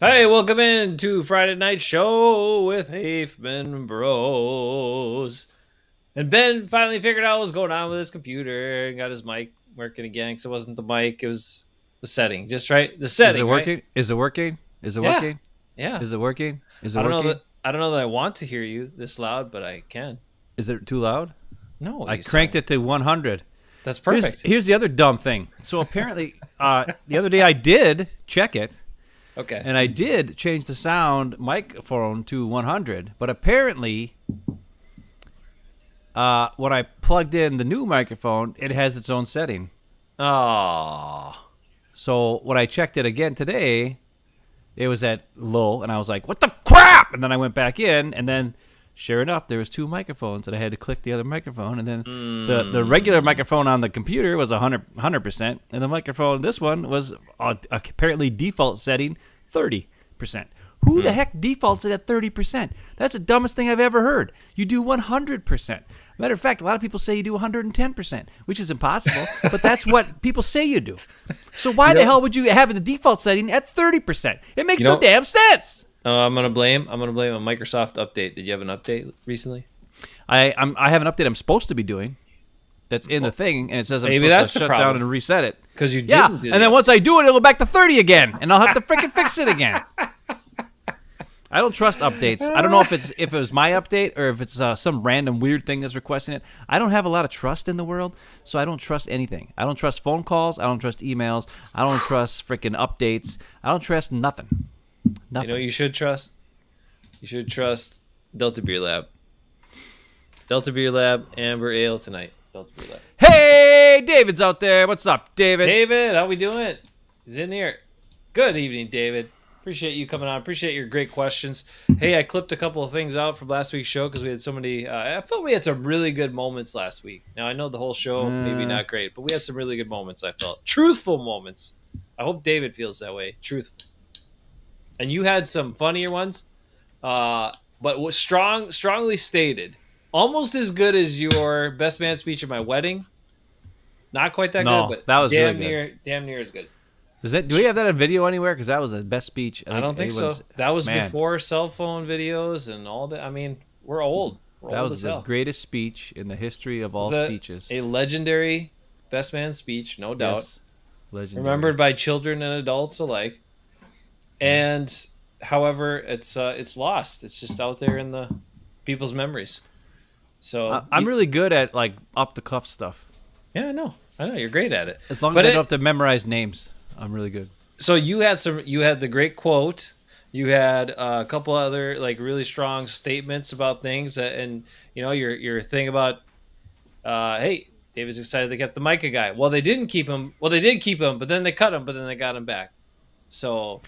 Hey, welcome in to Friday Night Show with Hafeman Bros. And Ben finally figured out what was going on with his computer and got his mic working again. Because it wasn't the mic, it was the setting. Just right, the setting. Is it working? Right? Is it working? Is it working? Yeah. Is it working? Is it I don't working? know that. I don't know that I want to hear you this loud, but I can. Is it too loud? No, I cranked it to 100. That's perfect. Here's the other dumb thing. So apparently, the other day I did check it. Okay. And I did change the sound microphone to 100, but apparently, when I plugged in the new microphone, it has its own setting. Oh. So when I checked it again today, it was at low, and I was like, "What the crap?" And then I went back in, and then, sure enough, there was two microphones, and I had to click the other microphone, and then the regular microphone on the computer was 100%, and the microphone, this one, was apparently default setting 30%. Who the heck defaults it at 30%? That's the dumbest thing I've ever heard. You do 100%. Matter of fact, a lot of people say you do 110%, which is impossible, but that's what people say you do. So why the hell would you have the default setting at 30%? It makes no damn sense. I'm gonna blame a Microsoft update. Did you have an update recently? I have an update I'm supposed to be doing. That's in the thing, and it says I'm maybe supposed to that's shut the down and reset it. Because you didn't do that. And then once I do it, it'll go back to 30 again, and I'll have to freaking fix it again. I don't trust updates. I don't know if it was my update or if it's some random weird thing that's requesting it. I don't have a lot of trust in the world, so I don't trust anything. I don't trust phone calls. I don't trust emails. I don't trust freaking updates. I don't trust nothing. You know what you should trust? You should trust Delta Beer Lab. Delta Beer Lab, Amber Ale tonight. Delta Beer Lab. Hey, David's out there. What's up, David? David, how we doing? He's in here. Good evening, David. Appreciate you coming on. Appreciate your great questions. Hey, I clipped a couple of things out from last week's show because we had so many. I felt we had some really good moments last week. Now, I know the whole show maybe not great, but we had some really good moments, I felt. Truthful moments. I hope David feels that way. Truthful. And you had some funnier ones, but was strongly stated. Almost as good as your best man speech at my wedding. Not quite that good, but that was damn really good. Damn near as good. Do we have that on video anywhere? Because that was the best speech. I don't think so. That was before cell phone videos and all that. I mean, we're old. That was the greatest speech in the history of all speeches. A legendary best man speech, no doubt. Yes. Legendary. Remembered by children and adults alike. And however, it's lost. It's just out there in the people's memories. So I'm really good at like off the cuff stuff. Yeah, I know. You're great at it. As long as I don't have to memorize names, I'm really good. So you had the great quote. You had a couple other like really strong statements about things, and you know your thing about, hey, David's excited they kept the Micah guy. Well, they didn't keep him. Well, they did keep him, but then they cut him, but then they got him back. So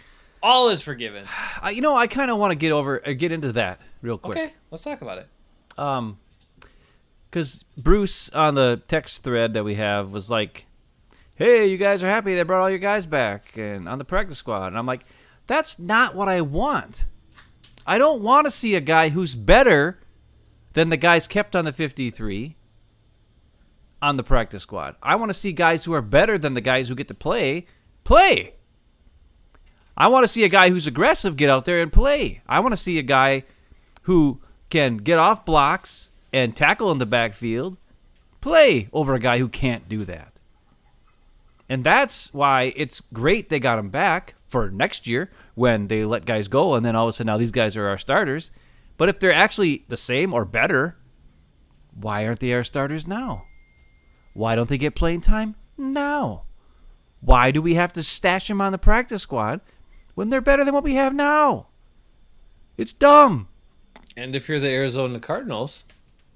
all is forgiven. I kind of want to get into that real quick. Okay, let's talk about it. Because Bruce on the text thread that we have was like, hey, you guys are happy they brought all your guys back and on the practice squad. And I'm like, that's not what I want. I don't want to see a guy who's better than the guys kept on the 53 on the practice squad. I want to see guys who are better than the guys who get to play. I want to see a guy who's aggressive get out there and play. I want to see a guy who can get off blocks and tackle in the backfield, play over a guy who can't do that. And that's why it's great they got him back for next year when they let guys go, and then all of a sudden now these guys are our starters. But if they're actually the same or better, why aren't they our starters now? Why don't they get playing time now? Why do we have to stash them on the practice squad when they're better than what we have now? It's dumb. And if you're the Arizona Cardinals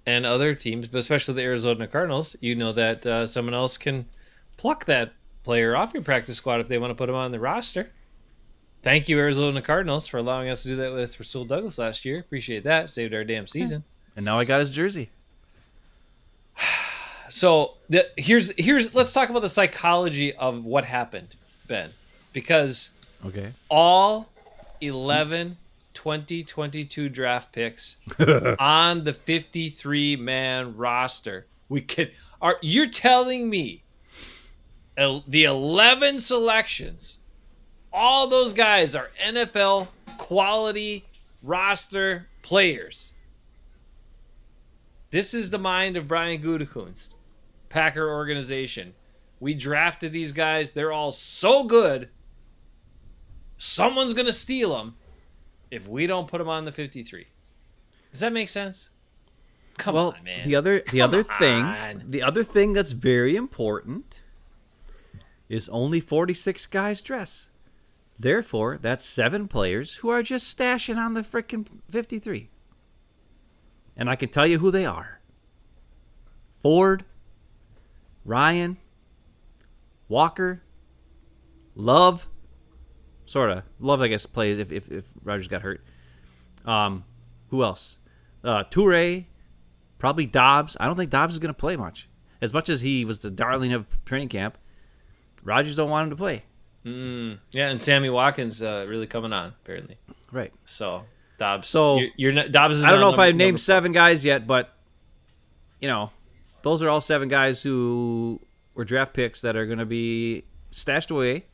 and other teams, but especially the Arizona Cardinals, you know that someone else can pluck that player off your practice squad if they want to put him on the roster. Thank you, Arizona Cardinals, for allowing us to do that with Rasul Douglas last year. Appreciate that. Saved our damn season. And now I got his jersey. So here's let's talk about the psychology of what happened, Ben, because Okay. all 11 2022 draft picks on the 53-man roster. You're telling me the 11 selections, all those guys are NFL quality roster players. This is the mind of Brian Gutekunst, Packer organization. We drafted these guys. They're all so good. Someone's going to steal them if we don't put them on the 53. Does that make sense? Come on, man. The other thing that's very important is only 46 guys dress. Therefore, that's 7 players who are just stashing on the frickin' 53. And I can tell you who they are. Ford, Ryan, Walker, Love, sort of. Love, I guess, plays if Rodgers got hurt. Who else? Toure, probably Dobbs. I don't think Dobbs is going to play much. As much as he was the darling of training camp, Rodgers don't want him to play. Yeah, and Sammy Watkins really coming on, apparently. Right. So, Dobbs. So, you're not, Dobbs is I don't not know if I've number named 4. 7 guys yet, but, those are all 7 guys who were draft picks that are going to be stashed away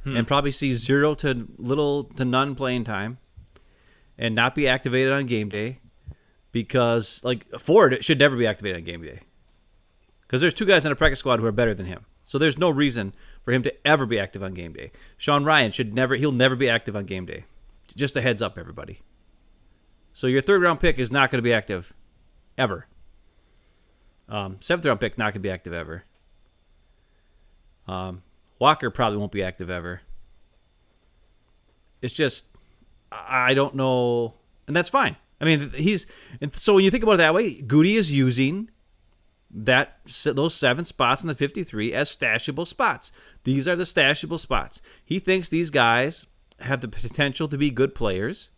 and probably see 0 to little to none playing time and not be activated on game day because, like, Ford should never be activated on game day because there's 2 guys on the practice squad who are better than him. So there's no reason for him to ever be active on game day. Sean Ryan he'll never be active on game day. Just a heads up, everybody. So your 3rd round pick is not going to be active ever. 7th round pick not going to be active ever. Walker probably won't be active ever. It's just, I don't know, and that's fine. I mean, so when you think about it that way, Goody is using those 7 spots in the 53 as stashable spots. These are the stashable spots. He thinks these guys have the potential to be good players,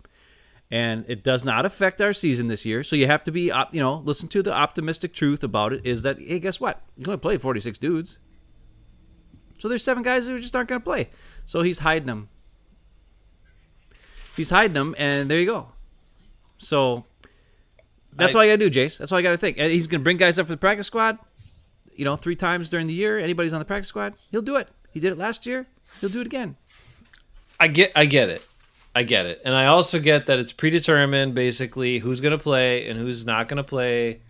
and it does not affect our season this year. So you have to be, listen to the optimistic truth about it is that, hey, guess what? You're going to play 46 dudes. So there's 7 guys who just aren't going to play. So he's hiding them. And there you go. So that's all I got to do, Jace. That's all I got to think. And he's going to bring guys up for the practice squad, 3 times during the year. Anybody's on the practice squad, he'll do it. He did it last year. He'll do it again. I get it. And I also get that it's predetermined, basically, who's going to play and who's not going to play.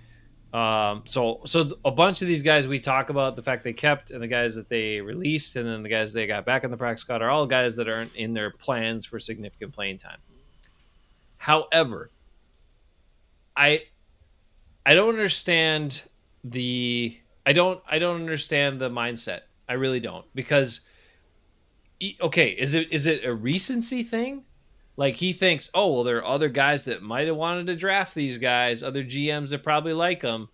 So a bunch of these guys we talk about, the fact they kept and the guys that they released and then the guys they got back in the practice squad are all guys that aren't in their plans for significant playing time. However, I don't understand I don't understand the mindset. I really don't, because okay, is it a recency thing? Like he thinks, oh, well, there are other guys that might have wanted to draft these guys, other GMs that probably like them,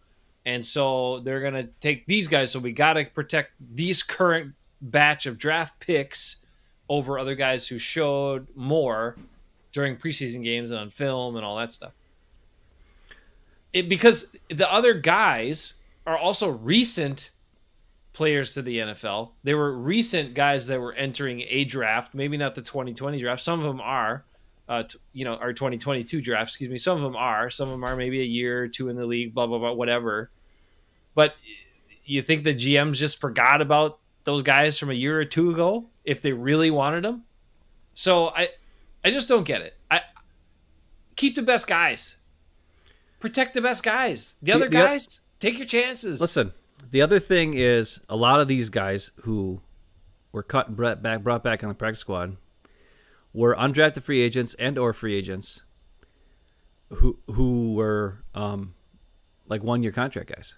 and so they're going to take these guys, so we got to protect these current batch of draft picks over other guys who showed more during preseason games and on film and all that stuff. Because the other guys are also recent players to the NFL. They were recent guys that were entering a draft, maybe not the 2020 draft. Some of them are, our 2022 draft, excuse me. Some of them are. Some of them are maybe a year or 2 in the league, blah, blah, blah, whatever. But you think the GMs just forgot about those guys from a year or 2 ago if they really wanted them? So I just don't get it. Keep the best guys. Protect the best guys. The other guys, take your chances. Listen, the other thing is a lot of these guys who were cut and brought back on the practice squad were undrafted free agents and or free agents who were like 1-year contract guys.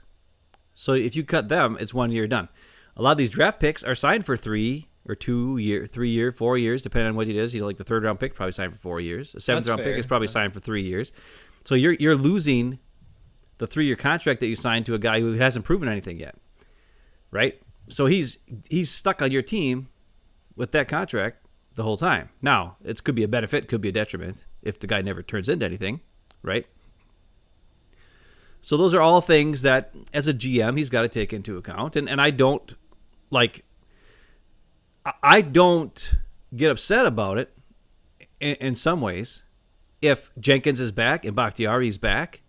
So if you cut them, it's 1 year done. A lot of these draft picks are signed for 3 or 2 year, 3 year, 4 years, depending on what it is. Like the third round pick probably signed for 4 years. A seventh That's round pick fair. is probably signed for 3 years. So you're losing the 3 year contract that you signed to a guy who hasn't proven anything yet, right? So he's stuck on your team with that contract the whole time. Now it could be a benefit, could be a detriment if the guy never turns into anything, right? So those are all things that, as a GM, he's got to take into account. And I don't like, I don't get upset about it in some ways. If Jenkins is back and Bakhtiari's back,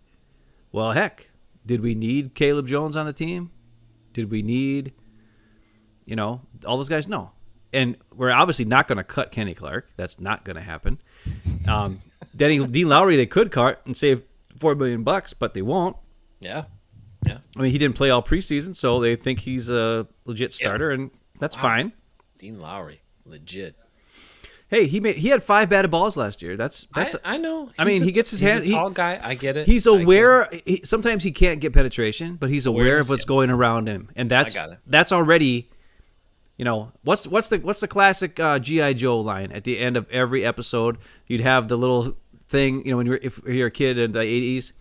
well, heck, did we need Caleb Jones on the team? Did we need, all those guys? No. And we're obviously not going to cut Kenny Clark. That's not going to happen. Dean Lowry, they could cut and save $4 million, but they won't. Yeah. Yeah. I mean, he didn't play all preseason, so they think he's a legit starter, and that's fine. Dean Lowry, legit. Hey, he had 5 batted balls last year. That's I know. I mean, he gets his hand. He's a tall guy. I get it. He's aware. Sometimes he can't get penetration, but he's aware of what's going around him, and that's already. What's the classic GI Joe line at the end of every episode? You'd have the little thing, if you're a kid in the 80s,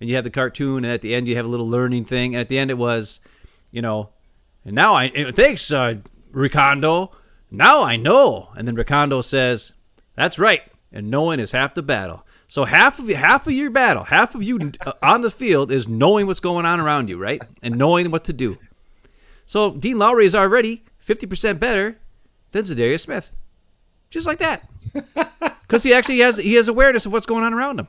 and you have the cartoon, and at the end you have a little learning thing, and at the end it was, and now thanks, Ricondo. Now I know. And then Ricondo says, "That's right, and knowing is half the battle." So half of your battle, half of you on the field is knowing what's going on around you, right, and knowing what to do. So Dean Lowry is already 50% better than Zadarius Smith, just like that, because he actually has awareness of what's going on around him.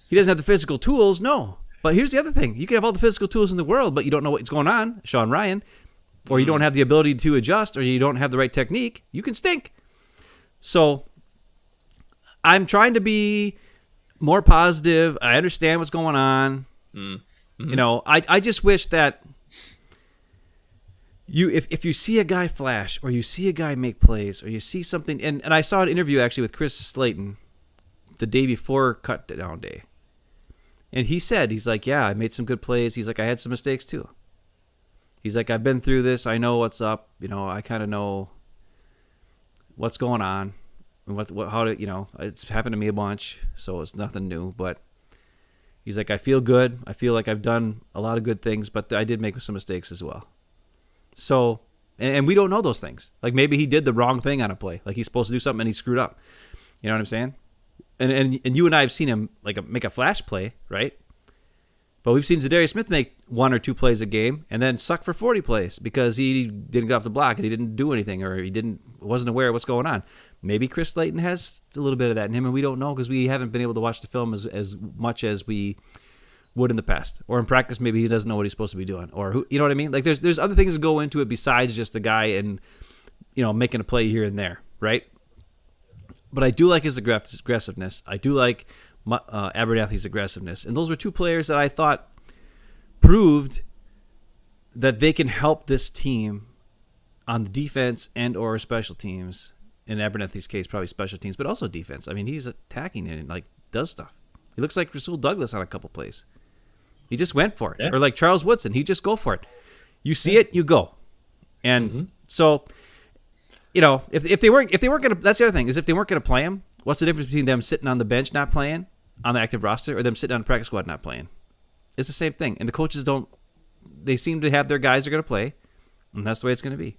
He doesn't have the physical tools, no. But here's the other thing: you can have all the physical tools in the world, but you don't know what's going on, Sean Ryan, or you don't have the ability to adjust, or you don't have the right technique. You can stink. So I'm trying to be more positive. I understand what's going on. Mm-hmm. I just wish that if you see a guy flash, or you see a guy make plays, or you see something, and I saw an interview actually with Chris Slayton the day before cut down day. And he's like, yeah, I made some good plays. He's like, I had some mistakes too. He's like, I've been through this. I know what's up. I kind of know what's going on and it's happened to me a bunch. So it's nothing new, but he's like, I feel good. I feel like I've done a lot of good things, but I did make some mistakes as well. So, and we don't know those things. Like maybe he did the wrong thing on a play. Like he's supposed to do something and he screwed up. You know what I'm saying? And you and I have seen him make a flash play, right? But we've seen Zadarius Smith make 1 or 2 plays a game and then suck for 40 plays because he didn't get off the block and he didn't do anything, or he wasn't aware of what's going on. Maybe Chris Slayton has a little bit of that in him, and we don't know because we haven't been able to watch the film as much as we would in the past. Or in practice, maybe he doesn't know what he's supposed to be doing, or you know what I mean? Like there's other things that go into it besides just the guy and making a play here and there, right? But I do like his aggressiveness. I do like Abernathy's aggressiveness. And those were 2 players that I thought proved that they can help this team on the defense and or special teams. In Abernathy's case, probably special teams, but also defense. I mean, he's attacking and does stuff. He looks like Rasul Douglas on a couple plays. He just went for it. Yeah. Or like Charles Woodson. He just go for it. You see it, you go. And so... if they weren't gonna, that's the other thing, is if they weren't gonna play him, what's the difference between them sitting on the bench not playing on the active roster or them sitting on the practice squad not playing? It's the same thing. And the coaches they seem to have their guys are gonna play, and that's the way it's gonna be.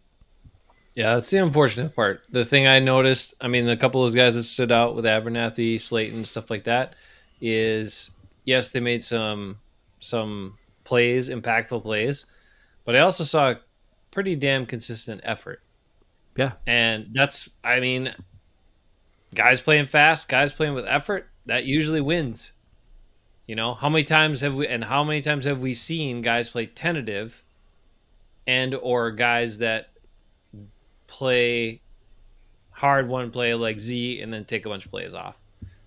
Yeah, that's the unfortunate part. The thing I noticed, I mean, a couple of those guys that stood out with Abernathy, Slayton, stuff like that, is yes, they made some plays, impactful plays, but I also saw pretty damn consistent effort. Yeah. And that's, I mean, guys playing fast, guys playing with effort, that usually wins. How many times have we seen guys play tentative and or guys that play hard one play like Z and then take a bunch of plays off?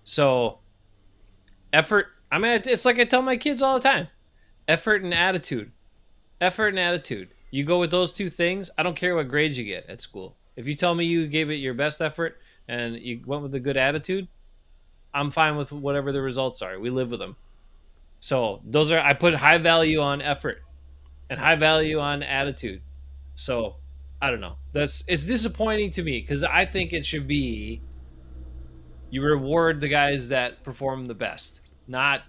So effort, I mean, it's like I tell my kids all the time, effort and attitude. You go with those 2 things, I don't care what grades you get at school. If you tell me you gave it your best effort and you went with a good attitude, I'm fine with whatever the results are. We live with them. So those are I put high value on effort and high value on attitude. So I don't know. It's disappointing to me because I think it should be you reward the guys that perform the best, not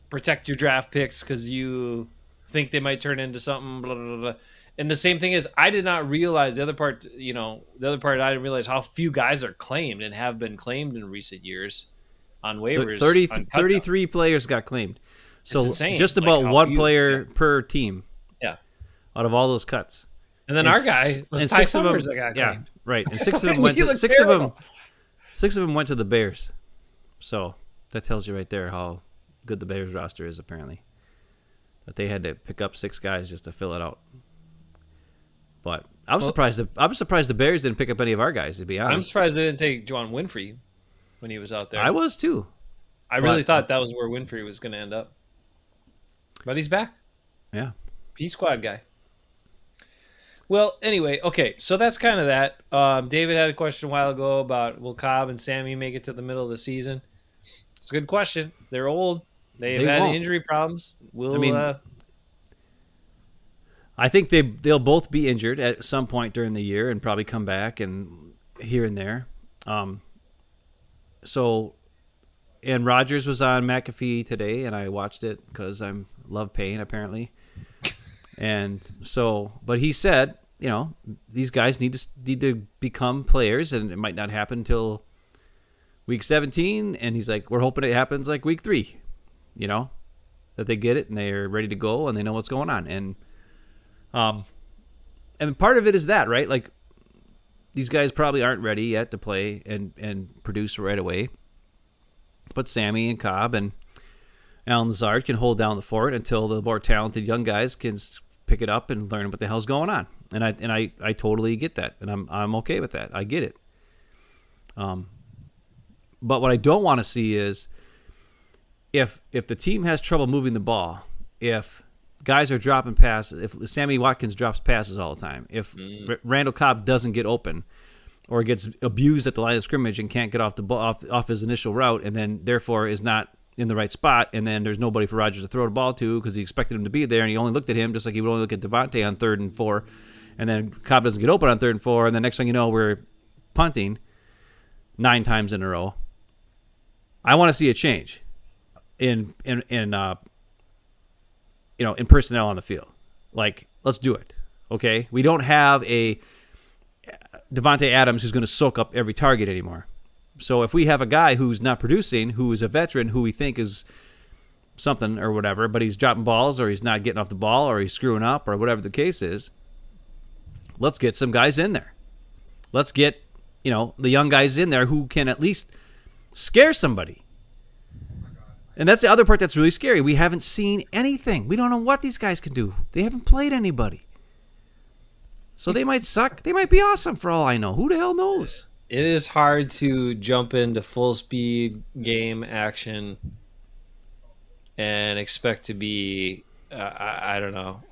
protect your draft picks because you think they might turn into something. Blah, blah, blah. And the same thing is, I did not realize the other part. The other part I didn't realize how few guys are claimed and have been claimed in recent years on waivers. 30, On 33 players got claimed. So insane. just Like about how one few, player per team yeah. out of all those cuts. And then our guy was Ty Summers that got claimed. Right. And six of them went to six of them went to the Bears. So that tells you right there how good the Bears roster is apparently. That they had to pick up 6 guys just to fill it out. But I was surprised the Bears didn't pick up any of our guys, to be honest. I'm surprised they didn't take Juwan Winfrey when he was out there. I was too. I really thought that was where Winfrey was going to end up. But he's back. Yeah. P squad guy. Well, anyway, okay, so that's kind of that. David had a question a while ago about will Cobb and Sammy make it to the middle of the season? It's a good question. They're old. They've had injury problems. I think they'll both be injured at some point during the year and probably come back and here and there. And Rogers was on McAfee today, and I watched it because I love pain apparently. And so, but he said, these guys need to become players, and it might not happen until week 17. And he's like, we're hoping it happens like week 3, that they get it and they're ready to go and they know what's going on. And part of it is that, right? Like these guys probably aren't ready yet to play and produce right away. But Sammy and Cobb and Alan Lazard can hold down the fort until the more talented young guys can pick it up and learn what the hell's going on. And I totally get that, and I'm okay with that. I get it. But what I don't want to see is if the team has trouble moving the ball, if guys are dropping passes, if Sammy Watkins drops passes all the time, if Randall Cobb doesn't get open or gets abused at the line of scrimmage and can't get off the ball off his initial route, and then therefore is not in the right spot, and then there's nobody for Rodgers to throw the ball to because he expected him to be there, and he only looked at him just like he would only look at Devontae on 3rd and 4, and then Cobb doesn't get open on 3rd and 4, and the next thing you know, we're punting 9 times in a row. I want to see a change in personnel on the field. Like, let's do it. Okay, we don't have a Devontae Adams who's going to soak up every target anymore. So if we have a guy who's not producing, who is a veteran, who we think is something or whatever, but he's dropping balls or he's not getting off the ball or he's screwing up or whatever the case is, let's get some guys in there. Let's get, the young guys in there who can at least scare somebody. And that's the other part that's really scary. We haven't seen anything. We don't know what these guys can do. They haven't played anybody. So they might suck. They might be awesome for all I know. Who the hell knows? It is hard to jump into full speed game action and expect to be. I don't know.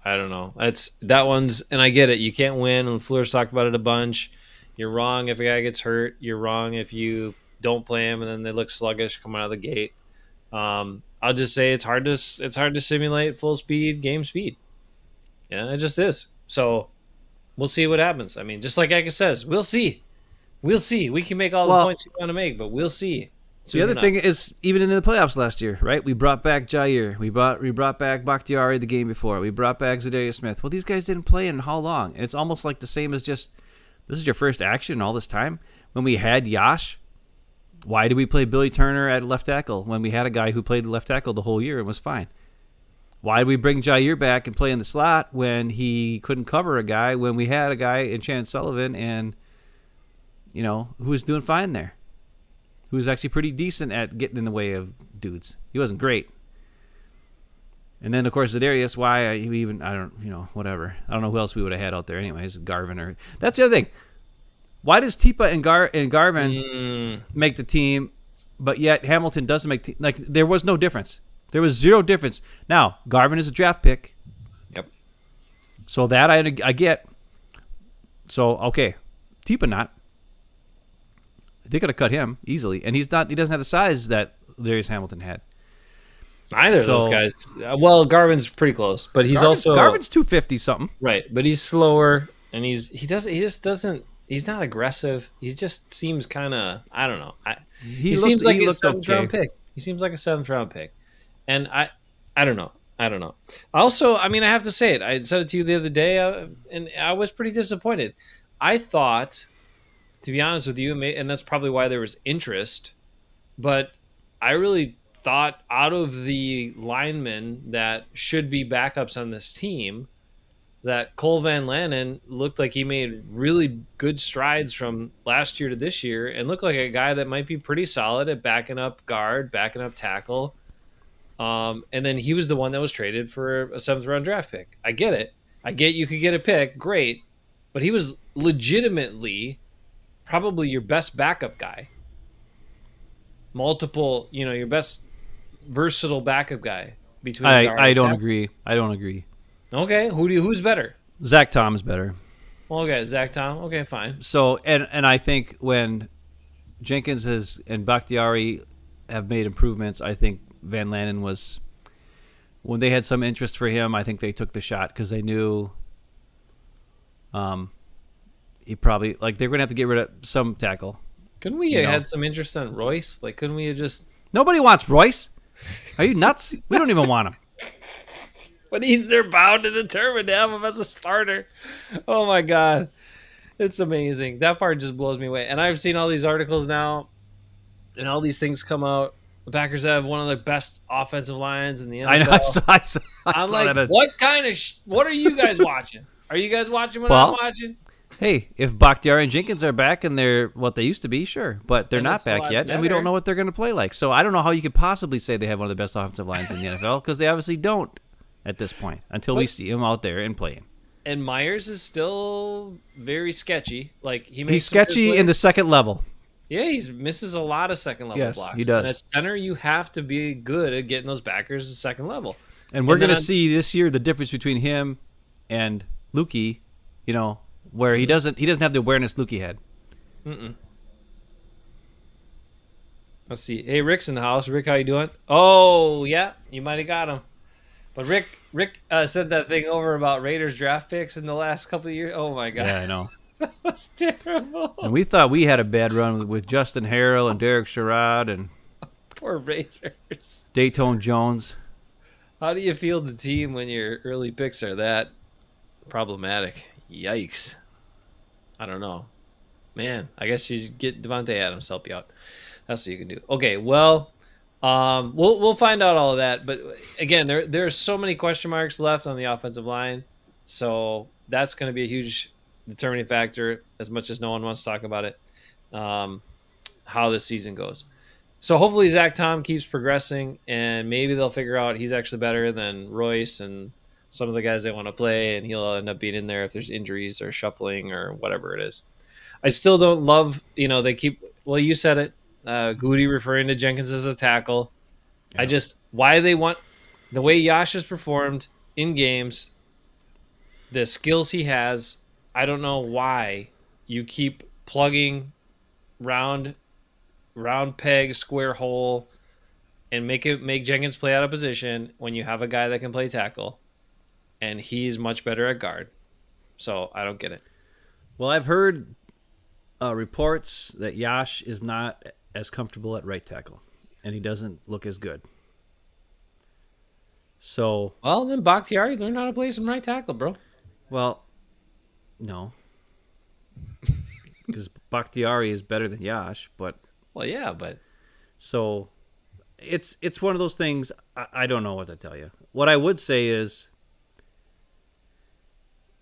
That one's, and I get it. You can't win. And Fleur's talked about it a bunch. You're wrong if a guy gets hurt. You're wrong if you don't play him and then they look sluggish coming out of the gate. I'll just say it's hard to simulate full speed game speed. Yeah, it just is. So we'll see what happens. I mean, just like Eka says, we'll see. We can make all the points we want to make, but we'll see. The other thing is, even in the playoffs last year, right? We brought back Jair. We brought back Bakhtiari the game before. We brought back Zadarius Smith. Well, these guys didn't play in how long? And it's almost like the same as just, this is your first action all this time. When we had Yash, why did we play Billy Turner at left tackle when we had a guy who played left tackle the whole year and was fine? Why did we bring Jair back and play in the slot when he couldn't cover a guy, when we had a guy in Shannon Sullivan and, who was doing fine there? Who was actually pretty decent at getting in the way of dudes. He wasn't great. And then, of course, Zadarius, whatever. I don't know who else we would have had out there anyways, Garvin or... That's the other thing. Why does Tipa and Garvin make the team, but yet Hamilton doesn't make like, there was no difference. There was zero difference. Now, Garvin is a draft pick. Yep. So that I get. So, okay. Tipa not. They could have cut him easily. And he doesn't have the size that Darius Hamilton had. Either of those So guys. Well, Garvin's pretty close, but he's also Garvin's 250 something. right. But he's slower, and he just doesn't. He's not aggressive. He just seems kind of. I don't know. He seems like He a looked seventh okay. round pick. He seems like a seventh round pick, and I don't know. I don't know. Also, I mean, I have to say it. I said it to you the other day, and I was pretty disappointed. I thought, to be honest with you, and that's probably why there was interest. But I really thought out of the linemen that should be backups on this team, that Cole Van Lanen looked like he made really good strides from last year to this year and looked like a guy that might be pretty solid at backing up guard, backing up tackle. And then he was the one that was traded for a seventh round draft pick. I get it. I get you could get a pick. Great. But he was legitimately probably your best backup guy. Multiple, your best versatile backup guy between guard I and don't tackle. agree. I don't agree. Okay, who's better? Zach Tom's better. Well, okay, Zach Tom. Okay, fine. So and I think when Jenkins and Bakhtiari have made improvements, I think Van Lanen was when they had some interest for him. I think they took the shot because they knew, he probably they're gonna have to get rid of some tackle. Couldn't we have had some interest on Royce? Like, couldn't we have just? Nobody wants Royce. Are you nuts? We don't even want him. But they're bound and determined to have him as a starter. Oh my god, it's amazing. That part just blows me away. And I've seen all these articles now, and all these things come out. The Packers have one of the best offensive lines in the NFL. I know. I I'm saw like, that. what kind of? What are you guys watching? Are you guys watching what I'm watching? Hey, if Bakhtiari and Jenkins are back and they're what they used to be, sure. But they're And not it's a back lot yet, and we better. don't know what they're going to play like. So I don't know how you could possibly say they have one of the best offensive lines in the NFL because they obviously don't at this point until we see him out there and playing. And Myers is still very sketchy. Like He's makes some good sketchy in plays. the second level. Yeah, he misses a lot of second level Yes, blocks. he does. And at center, you have to be good at getting those backers to second level. And we're And then going to see this year the difference between him and Lukey, where he doesn't have the awareness Lukey had. Let's see. Hey, Rick's in the house. Rick, how you doing? Oh, yeah, you might have got him. But Rick said that thing over about Raiders draft picks in the last couple of years. Oh my god, Yeah, I know. that's terrible. And we thought we had a bad run with Justin Harrell and Derek Sherrod and Poor Raiders. Dayton Jones. How do you feel the team when your early picks are that problematic? Yikes. I don't know. Man, I guess you get Devontae Adams to help you out. That's what you can do. Okay, well, we'll find out all of that. But again, there are so many question marks left on the offensive line, so that's going to be a huge determining factor. As much as no one wants to talk about it, how this season goes. So hopefully Zach Tom keeps progressing, and maybe they'll figure out he's actually better than Royce and some of the guys they want to play, and he'll end up being in there if there's injuries or shuffling or whatever it is. I still don't love, they keep, well, you said it, Goody referring to Jenkins as a tackle. Yeah. Why they want, the way Yash has performed in games, the skills he has, I don't know why you keep plugging round peg, square hole, and make Jenkins play out of position when you have a guy that can play tackle, and he's much better at guard. So I don't get it. Well, I've heard reports that Yash is not as comfortable at right tackle, and he doesn't look as good. So, well, then Bakhtiari learn how to play some right tackle, bro. Well, no, because Bakhtiari is better than Yash, but well, yeah, but so it's one of those things. I don't know what to tell you. What I would say is,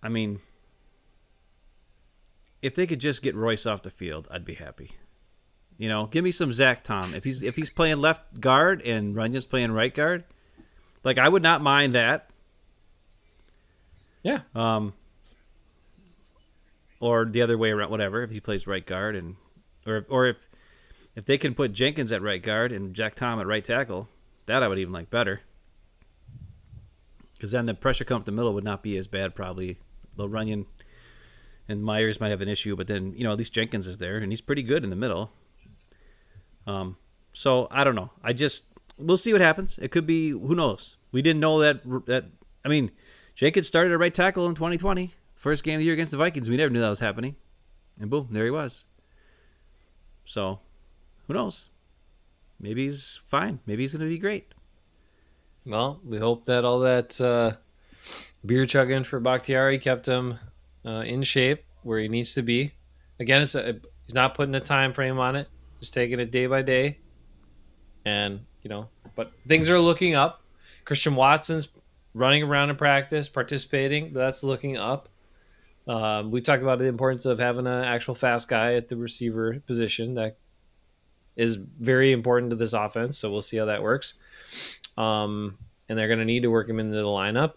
I mean, if they could just get Royce off the field, I'd be happy. Give me some Zach Tom. If he's playing left guard and Runyan's playing right guard, I would not mind that. Yeah. Or the other way around, whatever. If he plays right guard or if they can put Jenkins at right guard and Jack Tom at right tackle, that I would even like better. Because then the pressure come up the middle would not be as bad probably. Though Runyan and Myers might have an issue, but then at least Jenkins is there and he's pretty good in the middle. So I don't know. we'll see what happens. It could be, who knows? We didn't know that. I mean, Jenkins started at right tackle in 2020, first game of the year against the Vikings. We never knew that was happening, and boom, there he was. So, who knows? Maybe he's fine. Maybe he's going to be great. Well, we hope that all that beer chugging for Bakhtiari kept him in shape where he needs to be. Again, he's not putting a time frame on it, just taking it day by day. And, but things are looking up. Christian Watson's running around in practice, participating. That's looking up. We talked about the importance of having an actual fast guy at the receiver position. That is very important to this offense, so we'll see how that works. And they're going to need to work him into the lineup,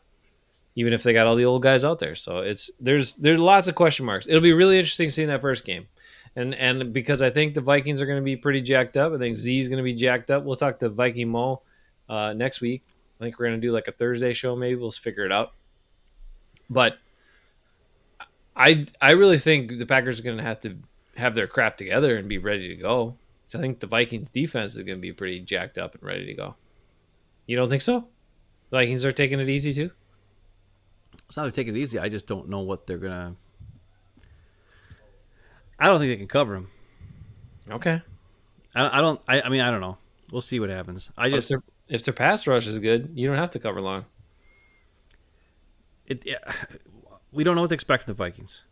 even if they got all the old guys out there. So there's lots of question marks. It'll be really interesting seeing that first game. And because I think the Vikings are going to be pretty jacked up. I think Z's going to be jacked up. We'll talk to Viking Mo next week. I think we're going to do like a Thursday show maybe. We'll figure it out. But I really think the Packers are going to have to have their crap together and be ready to go. So I think the Vikings defense is going to be pretty jacked up and ready to go. You don't think so? The Vikings are taking it easy too? It's not they're taking it easy. I just don't know what they're going to... I don't think they can cover him. Okay. I mean, I don't know. We'll see what happens. If their pass rush is good, you don't have to cover long. We don't know what to expect from the Vikings.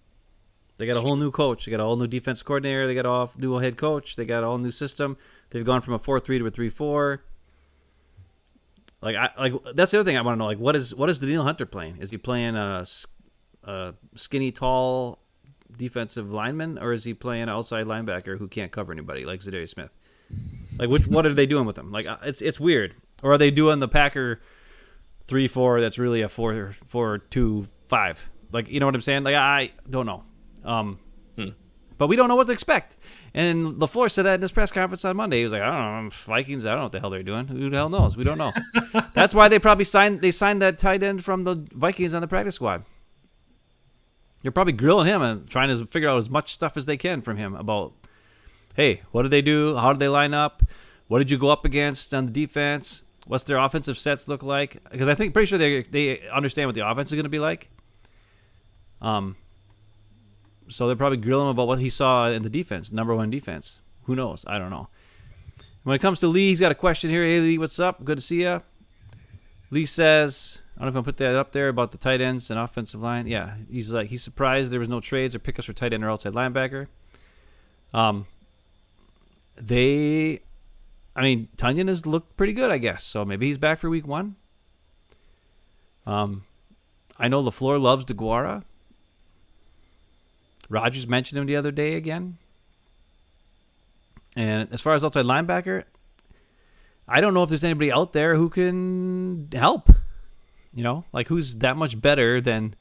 They got a whole new coach. They got a whole new defense coordinator. They got a new head coach. They got a whole new system. They've gone from a 4-3 to a 3-4. Like that's the other thing I want to know. Like, what is Daniil Hunter playing? Is he playing a skinny, tall defensive lineman, or is he playing an outside linebacker who can't cover anybody like Zadarius Smith? Like, what are they doing with him? Like, it's weird. Or are they doing the Packer 3-4 that's really a 4-2-5? Like, you know what I'm saying? Like, I don't know. But we don't know what to expect. And LaFleur said that in his press conference on Monday. He was like, I don't know, Vikings, I don't know what the hell they're doing. Who the hell knows? We don't know. That's why they probably signed that tight end from the Vikings on the practice squad. They're probably grilling him and trying to figure out as much stuff as they can from him about, hey, what did they do? How did they line up? What did you go up against on the defense? What's their offensive sets look like? Because I think pretty sure they understand what the offense is going to be like. So they're probably grilling him about what he saw in the defense, number one defense. Who knows? I don't know. When it comes to Lee, he's got a question here. Hey, Lee, what's up? Good to see you. Lee says, I don't know if I'm put that up there about the tight ends and offensive line. Yeah, he's surprised there was no trades or pickups for tight end or outside linebacker. Tunyon has looked pretty good, I guess. So maybe he's back for week 1. I know LaFleur loves DeGuara. Rodgers mentioned him the other day again. And as far as outside linebacker, I don't know if there's anybody out there who can help. You know, like who's that much better than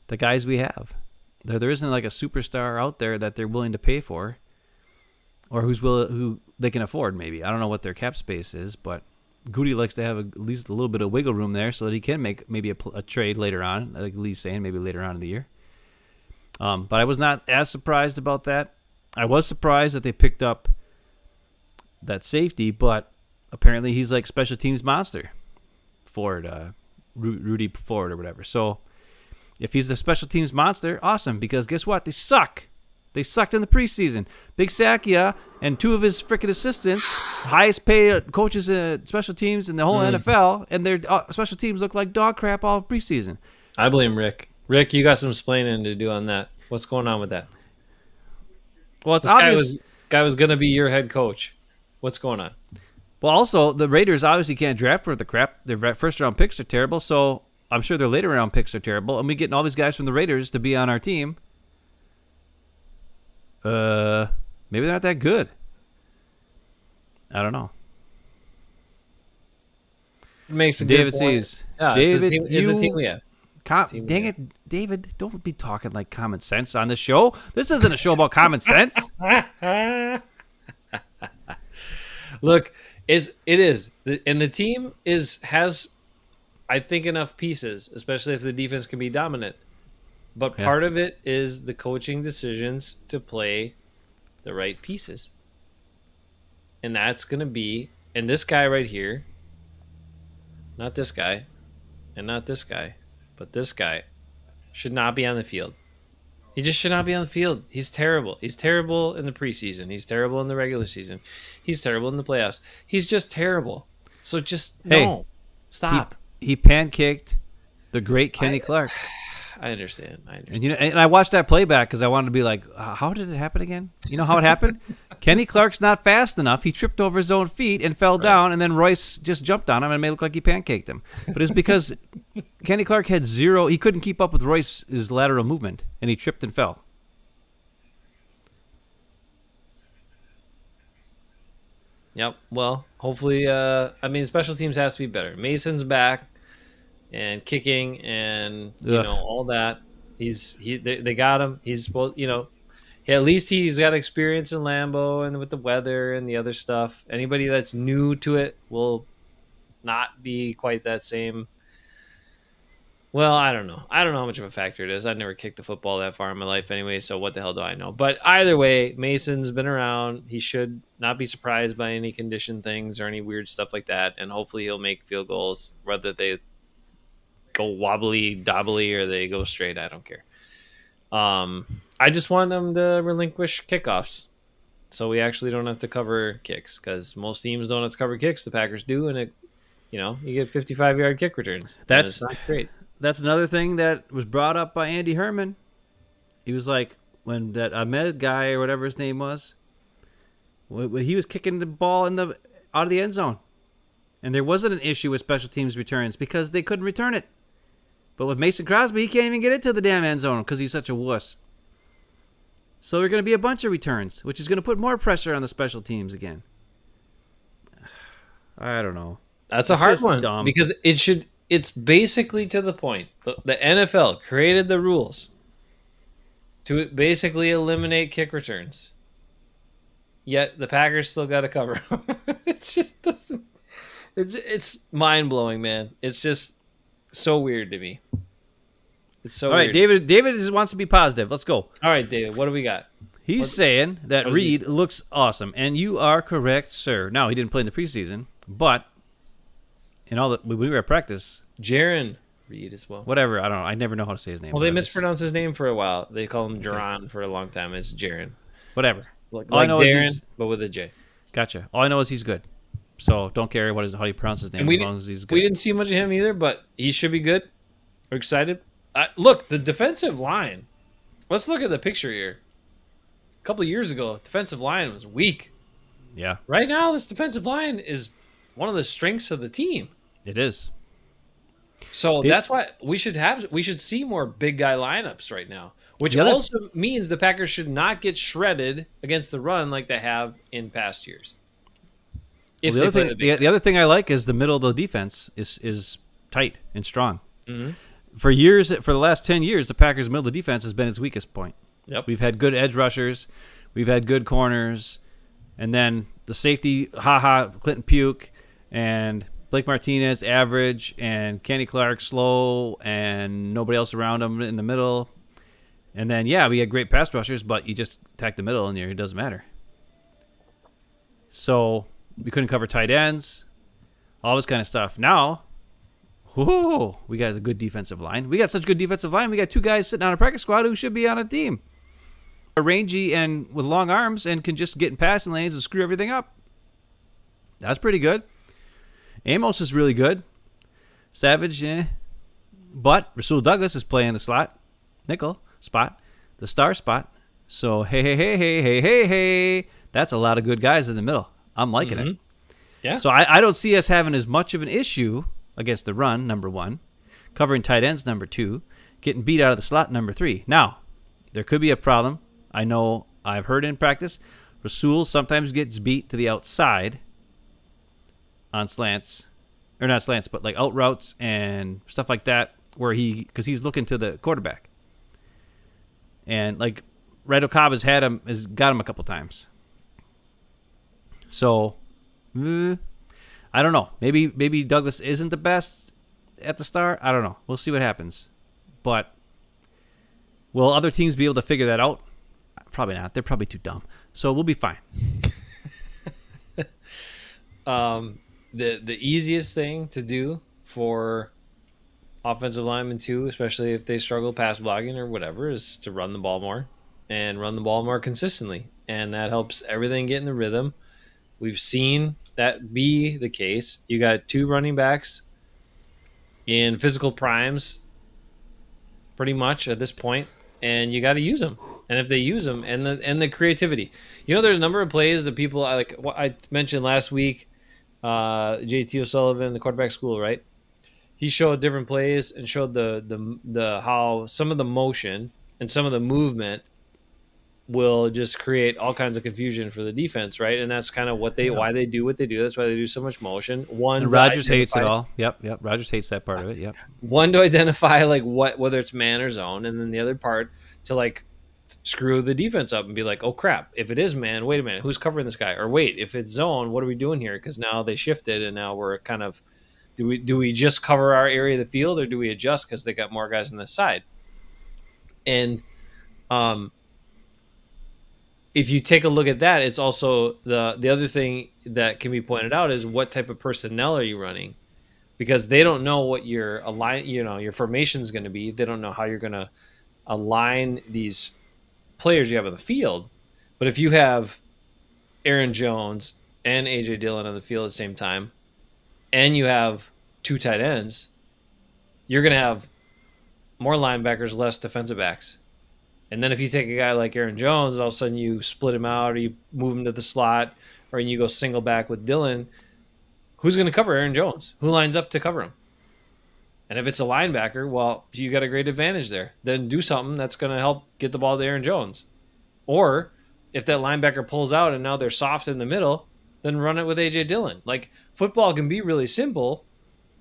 the guys we have. There isn't like a superstar out there that they're willing to pay for, or who they can afford. Maybe I don't know what their cap space is, but Goody likes to have at least a little bit of wiggle room there so that he can make maybe a trade later on. Like Lee's saying, maybe later on in the year. But I was not as surprised about that. I was surprised that they picked up that safety, but apparently he's like special teams monster, Ford, Rudy Ford or whatever. So if he's the special teams monster, awesome, because guess what? They suck. They sucked in the preseason. Big Sakia and 2 of his freaking assistants, highest paid coaches in special teams in the whole NFL, and their special teams look like dog crap all preseason. I blame Rick. Rick, you got some explaining to do on that. What's going on with that? Well, it's this obvious. Guy was going to be your head coach. What's going on? Well, also, the Raiders obviously can't draft worth the crap. Their first-round picks are terrible, so I'm sure their later-round picks are terrible. And we getting all these guys from the Raiders to be on our team. Maybe they're not that good. I don't know. It makes a David good point. sees. Yeah, David, it's a team we have. Dang it, David! Don't be talking like common sense on this show. This isn't a show about common sense. Look, it is, and the team has, I think, enough pieces, especially if the defense can be dominant. But part of it is the coaching decisions to play the right pieces, and that's going to be And this guy right here, not this guy, and not this guy, but this guy should not be on the field. He just should not be on the field. He's terrible. He's terrible in the preseason. He's terrible in the regular season. He's terrible in the playoffs. He's just terrible. So just Hey, no. Stop. He pancaked the great Kenny Clark. I understand. I understand. And and I watched that playback because I wanted to be like, how did it happen again? You know how it happened? Kenny Clark's not fast enough. He tripped over his own feet and fell down, and then Royce just jumped on him and made it look like he pancaked him. But it's because Kenny Clark had zero. He couldn't keep up with Royce's lateral movement, and he tripped and fell. Yep. Well, hopefully, special teams has to be better. Mason's back and kicking and all that. They got him. He's supposed, at least he's got experience in Lambeau and with the weather and the other stuff. Anybody that's new to it will not be quite that same. Well, I don't know. I don't know how much of a factor it is. I've never kicked a football that far in my life anyway, so what the hell do I know? But either way, Mason's been around. He should not be surprised by any condition things or any weird stuff like that, and hopefully he'll make field goals, whether they go wobbly, dobbly, or they go straight. I don't care. I just want them to relinquish kickoffs so we actually don't have to cover kicks, because most teams don't have to cover kicks. The Packers do, and you get 55-yard kick returns. That's not great. That's another thing that was brought up by Andy Herman. He was like, when that Ahmed guy or whatever his name was, when he was kicking the ball out of the end zone, and there wasn't an issue with special teams returns because they couldn't return it. But with Mason Crosby, he can't even get into the damn end zone because he's such a wuss. So there are going to be a bunch of returns, which is going to put more pressure on the special teams again. I don't know. That's a hard one because it's basically to the point. The NFL created the rules to basically eliminate kick returns. Yet the Packers still got to cover them. It just doesn't. It's mind blowing, man. It's just so weird to me. It's so. All right, weird. David wants to be positive. Let's go. All right, David. What do we got? He's saying that Reed looks awesome, and you are correct, sir. Now he didn't play in the preseason, but when we were at practice, Jaron Reed as well. Whatever, I don't know. I never know how to say his name. Well, they mispronounced his name for a while. They call him Jaron for a long time. It's Jaron. Whatever. Like Darren, but with a J. Gotcha. All I know is he's good. So don't care how you pronounce his name as long as he's good. We didn't see much of him either, but he should be good. We're excited. Look, the defensive line. Let's look at the picture here. A couple of years ago, defensive line was weak. Yeah. Right now, this defensive line is one of the strengths of the team. It is. So that's why we should see more big guy lineups right now, which also means the Packers should not get shredded against the run like they have in past years. The other thing I like is the middle of the defense is tight and strong. Mm-hmm. For the last 10 years, the Packers' middle of the defense has been its weakest point. Yep. We've had good edge rushers, we've had good corners, and then the safety, Clinton Puke, and Blake Martinez, average, and Kenny Clark, slow, and nobody else around him in the middle. And then, we had great pass rushers, but you just attack the middle, and it doesn't matter. So we couldn't cover tight ends, all this kind of stuff. Now, we got a good defensive line. We got such good defensive line. We got two guys sitting on a practice squad who should be on a team. Are rangy and with long arms and can just get in passing lanes and screw everything up. That's pretty good. Amos is really good. Savage, but Rasul Douglas is playing the nickel spot, the star spot. So, hey. That's a lot of good guys in the middle. I'm liking it. Yeah. So I don't see us having as much of an issue against the run, number one, covering tight ends, number two, getting beat out of the slot, number three. Now, there could be a problem. I know I've heard in practice, Rasul sometimes gets beat to the outside on slants, or not slants, but like out routes and stuff like that, because he's looking to the quarterback. And like Randall Cobb has got him a couple times. So, I don't know. Maybe Douglas isn't the best at the start. I don't know. We'll see what happens. But will other teams be able to figure that out? Probably not. They're probably too dumb. So we'll be fine. The easiest thing to do for offensive linemen too, especially if they struggle pass blocking or whatever, is to run the ball more and run the ball more consistently, and that helps everything get in the rhythm. We've seen that be the case. You got two running backs in physical primes pretty much at this point, and you got to use them. And if they use them, and the creativity, there's a number of plays that people what I mentioned last week. JT O'Sullivan, the quarterback school, right? He showed different plays and showed the how some of the motion and some of the movement will just create all kinds of confusion for the defense, right? And that's kind of why they do what they do. That's why they do so much motion. And Rodgers hates it all. Yep. Rodgers hates that part of it. Yep. One to identify like whether it's man or zone, and then the other part to like screw the defense up and be like, oh crap, if it is man, wait a minute, who's covering this guy? Or wait, if it's zone, what are we doing here? Because now they shifted, and now we're kind of do we just cover our area of the field, or do we adjust because they got more guys on this side? And if you take a look at that, it's also the other thing that can be pointed out is what type of personnel are you running, because they don't know what your your formation is going to be. They don't know how you're going to align these players you have on the field. But if you have Aaron Jones and AJ Dillon on the field at the same time, and you have two tight ends, you're going to have more linebackers, less defensive backs. And then if you take a guy like Aaron Jones, all of a sudden you split him out, or you move him to the slot, or you go single back with Dillon, who's going to cover Aaron Jones? Who lines up to cover him? And if it's a linebacker, well, you got a great advantage there. Then do something that's going to help get the ball to Aaron Jones. Or if that linebacker pulls out and now they're soft in the middle, then run it with A.J. Dillon. Like, football can be really simple,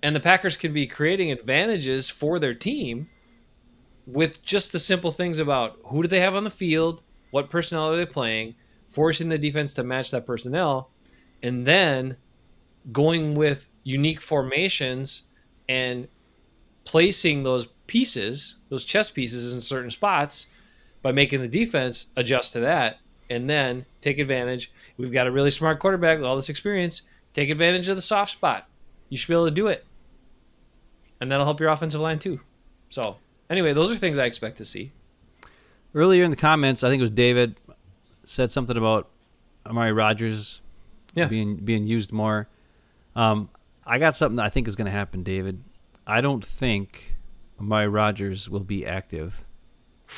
and the Packers can be creating advantages for their team with just the simple things about who do they have on the field, what personnel are they playing, forcing the defense to match that personnel, and then going with unique formations and placing those pieces, those chess pieces in certain spots by making the defense adjust to that, and then take advantage. We've got a really smart quarterback with all this experience. Take advantage of the soft spot. You should be able to do it. And that'll help your offensive line too. So anyway, those are things I expect to see. Earlier in the comments, I think it was David said something about Amari Rodgers being used more. I got something that I think is going to happen, David. I don't think Amari Rodgers will be active.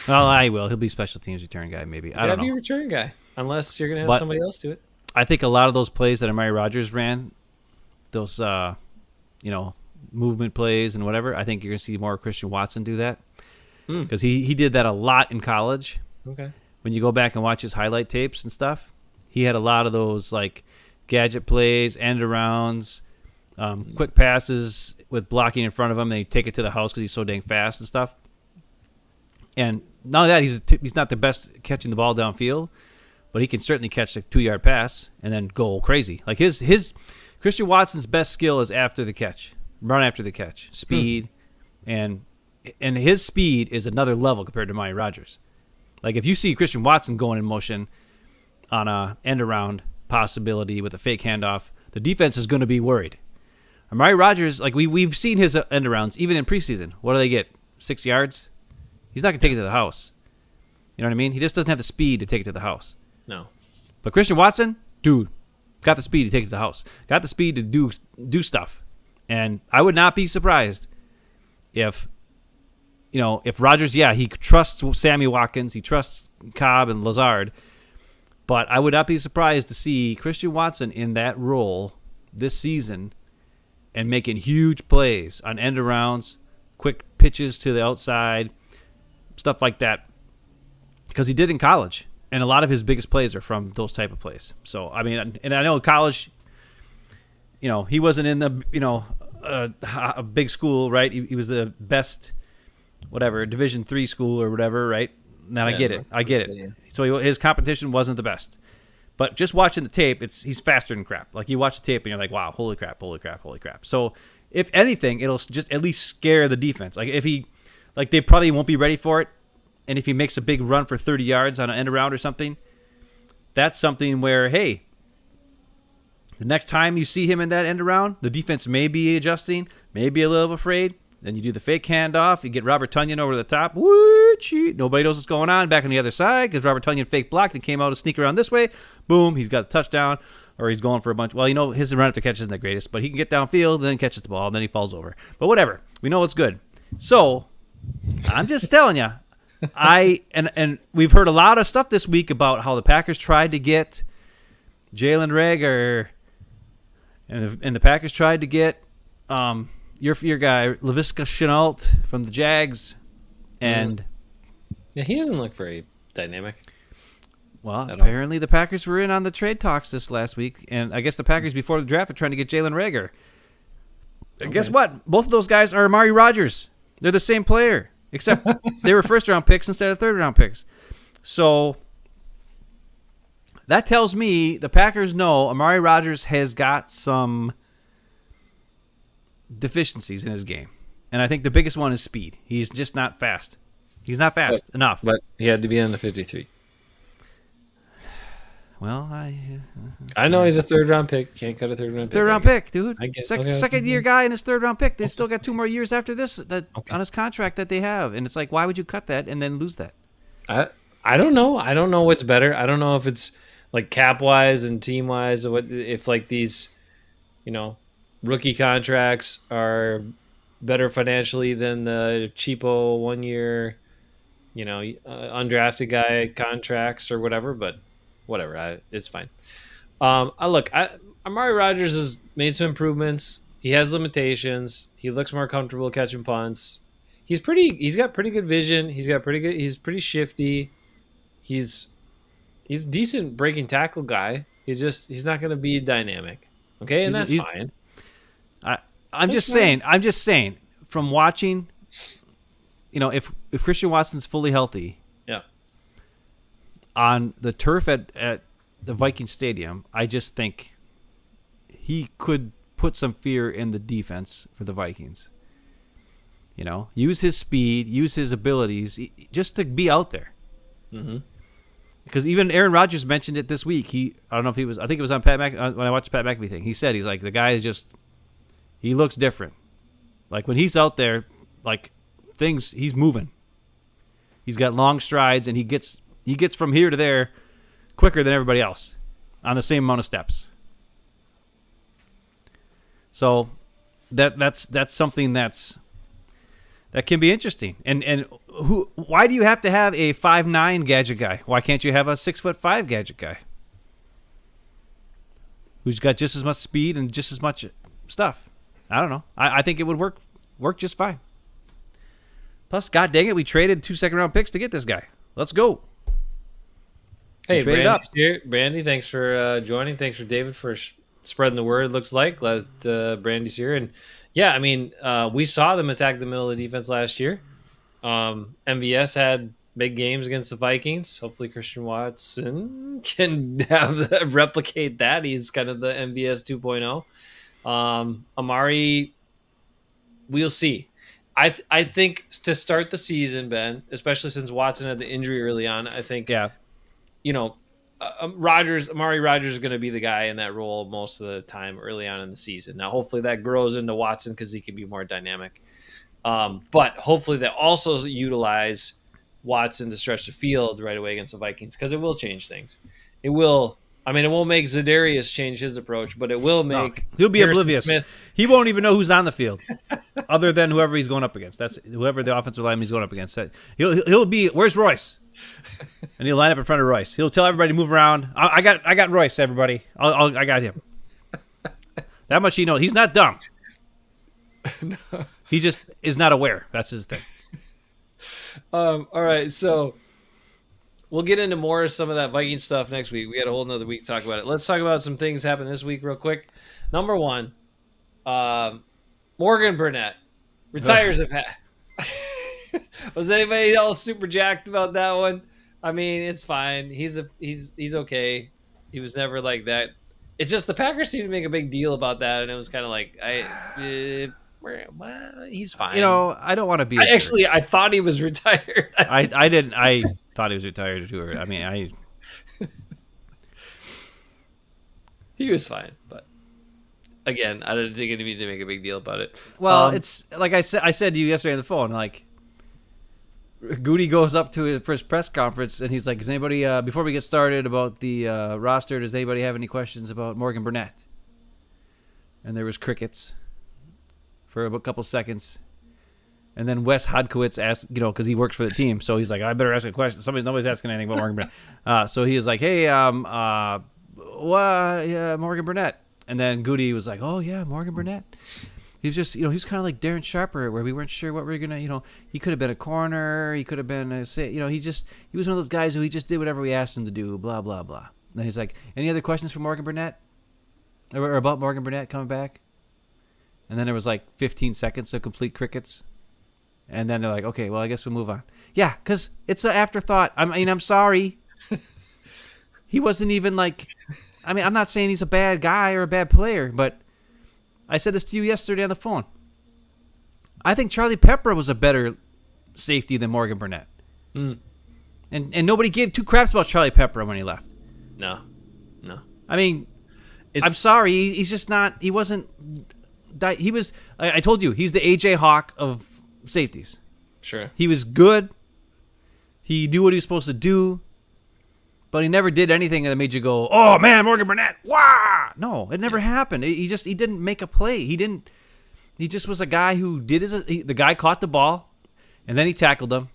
Well, I will. He'll be special teams return guy, maybe. I don't know. Be a return guy, unless you're going to have somebody else do it. I think a lot of those plays that Amari Rodgers ran, those movement plays and whatever, I think you're going to see more Christian Watson do that, because he did that a lot in college. Okay. When you go back and watch his highlight tapes and stuff, he had a lot of those like gadget plays, end arounds, quick passes with blocking in front of him. They take it to the house because he's so dang fast and stuff. And not only that, he's not the best catching the ball downfield, but he can certainly catch a 2-yard pass and then go crazy. Like his Christian Watson's best skill is after the catch, run after the catch, speed, and his speed is another level compared to Amari Rodgers. Like if you see Christian Watson going in motion on a end around possibility with a fake handoff, the defense is going to be worried. Amari Rodgers, like we've seen his end arounds even in preseason. What do they get? 6 yards? He's not going to take it to the house. You know what I mean? He just doesn't have the speed to take it to the house. No. But Christian Watson, dude, got the speed to take it to the house. Got the speed to do stuff. And I would not be surprised if Rodgers, he trusts Sammy Watkins, he trusts Cobb and Lazard, but I would not be surprised to see Christian Watson in that role this season and making huge plays on end arounds, quick pitches to the outside, stuff like that, because he did in college, and a lot of his biggest plays are from those type of plays. So I mean, and I know college, he wasn't in the a big school, right? He was the best, whatever, Division III school or whatever, right? Now I get it. Yeah. So his competition wasn't the best, but just watching the tape, he's faster than crap. Like you watch the tape and you're like, wow, holy crap. So if anything, it'll just at least scare the defense. Like if they probably won't be ready for it. And if he makes a big run for 30 yards on an end around or something, that's something where, hey, The next time you see him in that end around, the defense may be adjusting, may be a little afraid. Then you do the fake handoff. You get Robert Tonyan over the top. Woo, cheat. Nobody knows what's going on. Back on the other side because Robert Tonyan fake blocked and came out to sneak around this way. Boom, he's got a touchdown. Or he's going for a bunch. Well, his run after catch isn't the greatest, but he can get downfield, then catches the ball, and then he falls over. But whatever. We know it's good. So, I'm just telling you, and we've heard a lot of stuff this week about how the Packers tried to get Jalen Reagor, and the Packers tried to get your guy Laviska Shenault from the Jags, and yeah, he doesn't look very dynamic. Well, apparently the Packers were in on the trade talks this last week, and I guess the Packers before the draft are trying to get Jalen Reagor. And guess what? Both of those guys are Amari Rodgers. They're the same player, except they were first-round picks instead of third-round picks. So that tells me the Packers know Amari Rodgers has got some deficiencies in his game. And I think the biggest one is speed. He's just not fast. He's not fast enough. But he had to be on the 53. Well, I know he's a third-round pick. Can't cut a third-round pick. Third-round pick, dude. I guess, Second-year guy and his third-round pick. They still got 2 more years after this on his contract that they have. And it's like, why would you cut that and then lose that? I don't know. I don't know what's better. I don't know if it's like cap-wise and team-wise, if like these, rookie contracts are better financially than the cheapo 1-year, undrafted guy contracts or whatever, but whatever. It's fine. Amari Rodgers has made some improvements. He has limitations. He looks more comfortable catching punts. He's got pretty good vision. He's pretty shifty. He's decent breaking tackle guy. He's not going to be dynamic. Okay. And that's fine. I'm just saying from watching, if Christian Watson's fully healthy, yeah, on the turf at the Viking Stadium, I just think he could put some fear in the defense for the Vikings. Use his speed, use his abilities, just to be out there. Mm-hmm. Because even Aaron Rodgers mentioned it this week. I don't know if he was. I think it was on Pat when I watched the Pat McAfee thing. He said he's like the guy is just. He looks different. Like when he's out there, like he's moving. He's got long strides and he gets from here to there quicker than everybody else on the same amount of steps. So that's something that can be interesting. And why do you have to have a 5'9" gadget guy? Why can't you have a 6'5" gadget guy who's got just as much speed and just as much stuff? I don't know. I think it would work just fine. Plus, god dang it, we traded 2 second-round picks to get this guy. Let's go. Hey, Brandy, thanks for joining. Thanks for David for spreading the word. Looks like Brandy's here, and yeah, I mean, we saw them attack the middle of the defense last year. MVS had big games against the Vikings. Hopefully, Christian Watson can replicate that. He's kind of the MVS 2.0. Amari, we'll see. I think to start the season, Ben, especially since Watson had the injury early on, I think, Amari Rodgers is going to be the guy in that role most of the time early on in the season. Now, hopefully that grows into Watson because he can be more dynamic. But hopefully they also utilize Watson to stretch the field right away against the Vikings because it will change things. It will. I mean, it won't make Zadarius change his approach, but it will make he'll be Harrison oblivious. Smith. He won't even know who's on the field, other than whoever he's going up against. That's whoever the offensive lineman he's going up against. He'll be, where's Royce? And he'll line up in front of Royce. He'll tell everybody to move around. I got Royce. Everybody, I got him. That much he knows. He's not dumb. No. He just is not aware. That's his thing. All right, so. We'll get into more of some of that Viking stuff next week. We got a whole nother week to talk about it. Let's talk about some things happening this week real quick. Number one, Morgan Burnett retires a Pat. Was anybody else super jacked about that one? I mean, it's fine. He's okay. He was never like that. It's just the Packers seemed to make a big deal about that, and it was kind of like, well, he's fine. I don't want to be. I thought he was retired. I didn't. I thought he was retired too. I mean, he was fine, but again, I didn't think anybody to make a big deal about it. Well, it's like I said to you yesterday on the phone, like Goody goes up to his first press conference and he's like, "Does anybody before we get started about the roster, does anybody have any questions about Morgan Burnett?" And there was crickets for a couple seconds. And then Wes Hodkowitz asked, because he works for the team, so he's like, "I better ask a question." Nobody's asking anything about Morgan Burnett. So he was like, "Hey, Morgan Burnett." And then Goody was like, "Oh yeah, Morgan Burnett. He was just, he's kind of like Darren Sharper, where we weren't sure what we were gonna, he could have been a corner, he could have been he was one of those guys who he just did whatever we asked him to do, blah blah blah." And then he's like, "Any other questions for Morgan Burnett, or about Morgan Burnett coming back?" And then there was like 15 seconds of complete crickets, and then they're like, "Okay, well, I guess we'll move on." Yeah, because it's an afterthought. I'm sorry. He wasn't even like, I'm not saying he's a bad guy or a bad player, but I said this to you yesterday on the phone. I think Charlie Pepper was a better safety than Morgan Burnett. Mm. And nobody gave two craps about Charlie Pepper when he left. No. I'm sorry. He's just not, he wasn't, he was, I told you, he's the AJ Hawk of safeties. Sure. He was good. He knew what he was supposed to do. But he never did anything that made you go, "Oh man, Morgan Burnett!" Wah! No, it never happened. He didn't make a play. He just was a guy who did the guy caught the ball, and then he tackled him,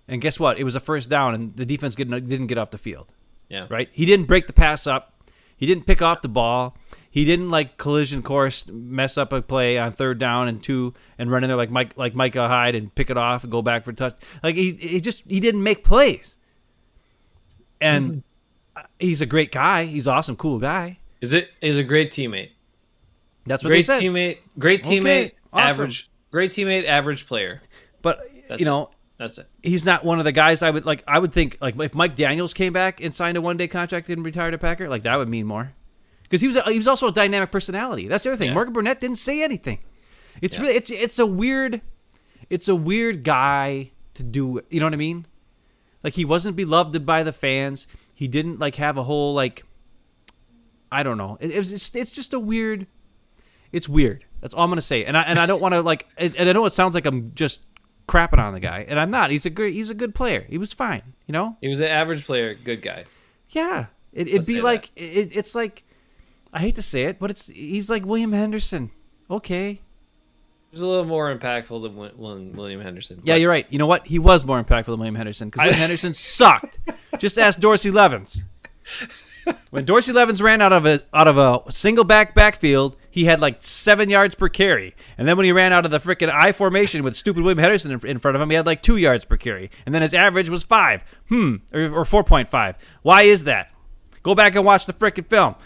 and guess what? It was a first down, and the defense didn't get off the field. Yeah. Right. He didn't break the pass up. He didn't pick off the ball. He didn't collision course mess up a play on 3rd down and 2 and run in there like Micah Hyde and pick it off and go back for a touch. He didn't make plays. And he's a great guy. He's an awesome, cool guy. He's a great teammate. That's what they said. Great teammate, Okay, awesome. average. Great teammate, average player. But That's it. he's not one of the guys I would think if Mike Daniels came back and signed a 1-day contract and retired a Packer, that would mean more. Because he was also a dynamic personality. That's the other thing. Yeah. Morgan Burnett didn't say anything. It's a weird guy to do. You know what I mean? He wasn't beloved by the fans. He didn't have a whole I don't know. It's just a weird. It's weird. That's all I'm gonna say. And I don't want to And I know it sounds like I'm just crapping on the guy, and I'm not. He's a good player. He was fine. He was an average player, good guy. Yeah. It'd be like it's like, I hate to say it, but he's like William Henderson. Okay. He was a little more impactful than William Henderson. Yeah, you're right. You know what? He was more impactful than William Henderson because William Henderson sucked. Just ask Dorsey Levens. When Dorsey Levens ran out of a single backfield, he had 7 yards per carry. And then when he ran out of the freaking I formation with stupid William Henderson in front of him, he had 2 yards per carry. And then his average was 5. Or 4.5. Why is that? Go back and watch the freaking film.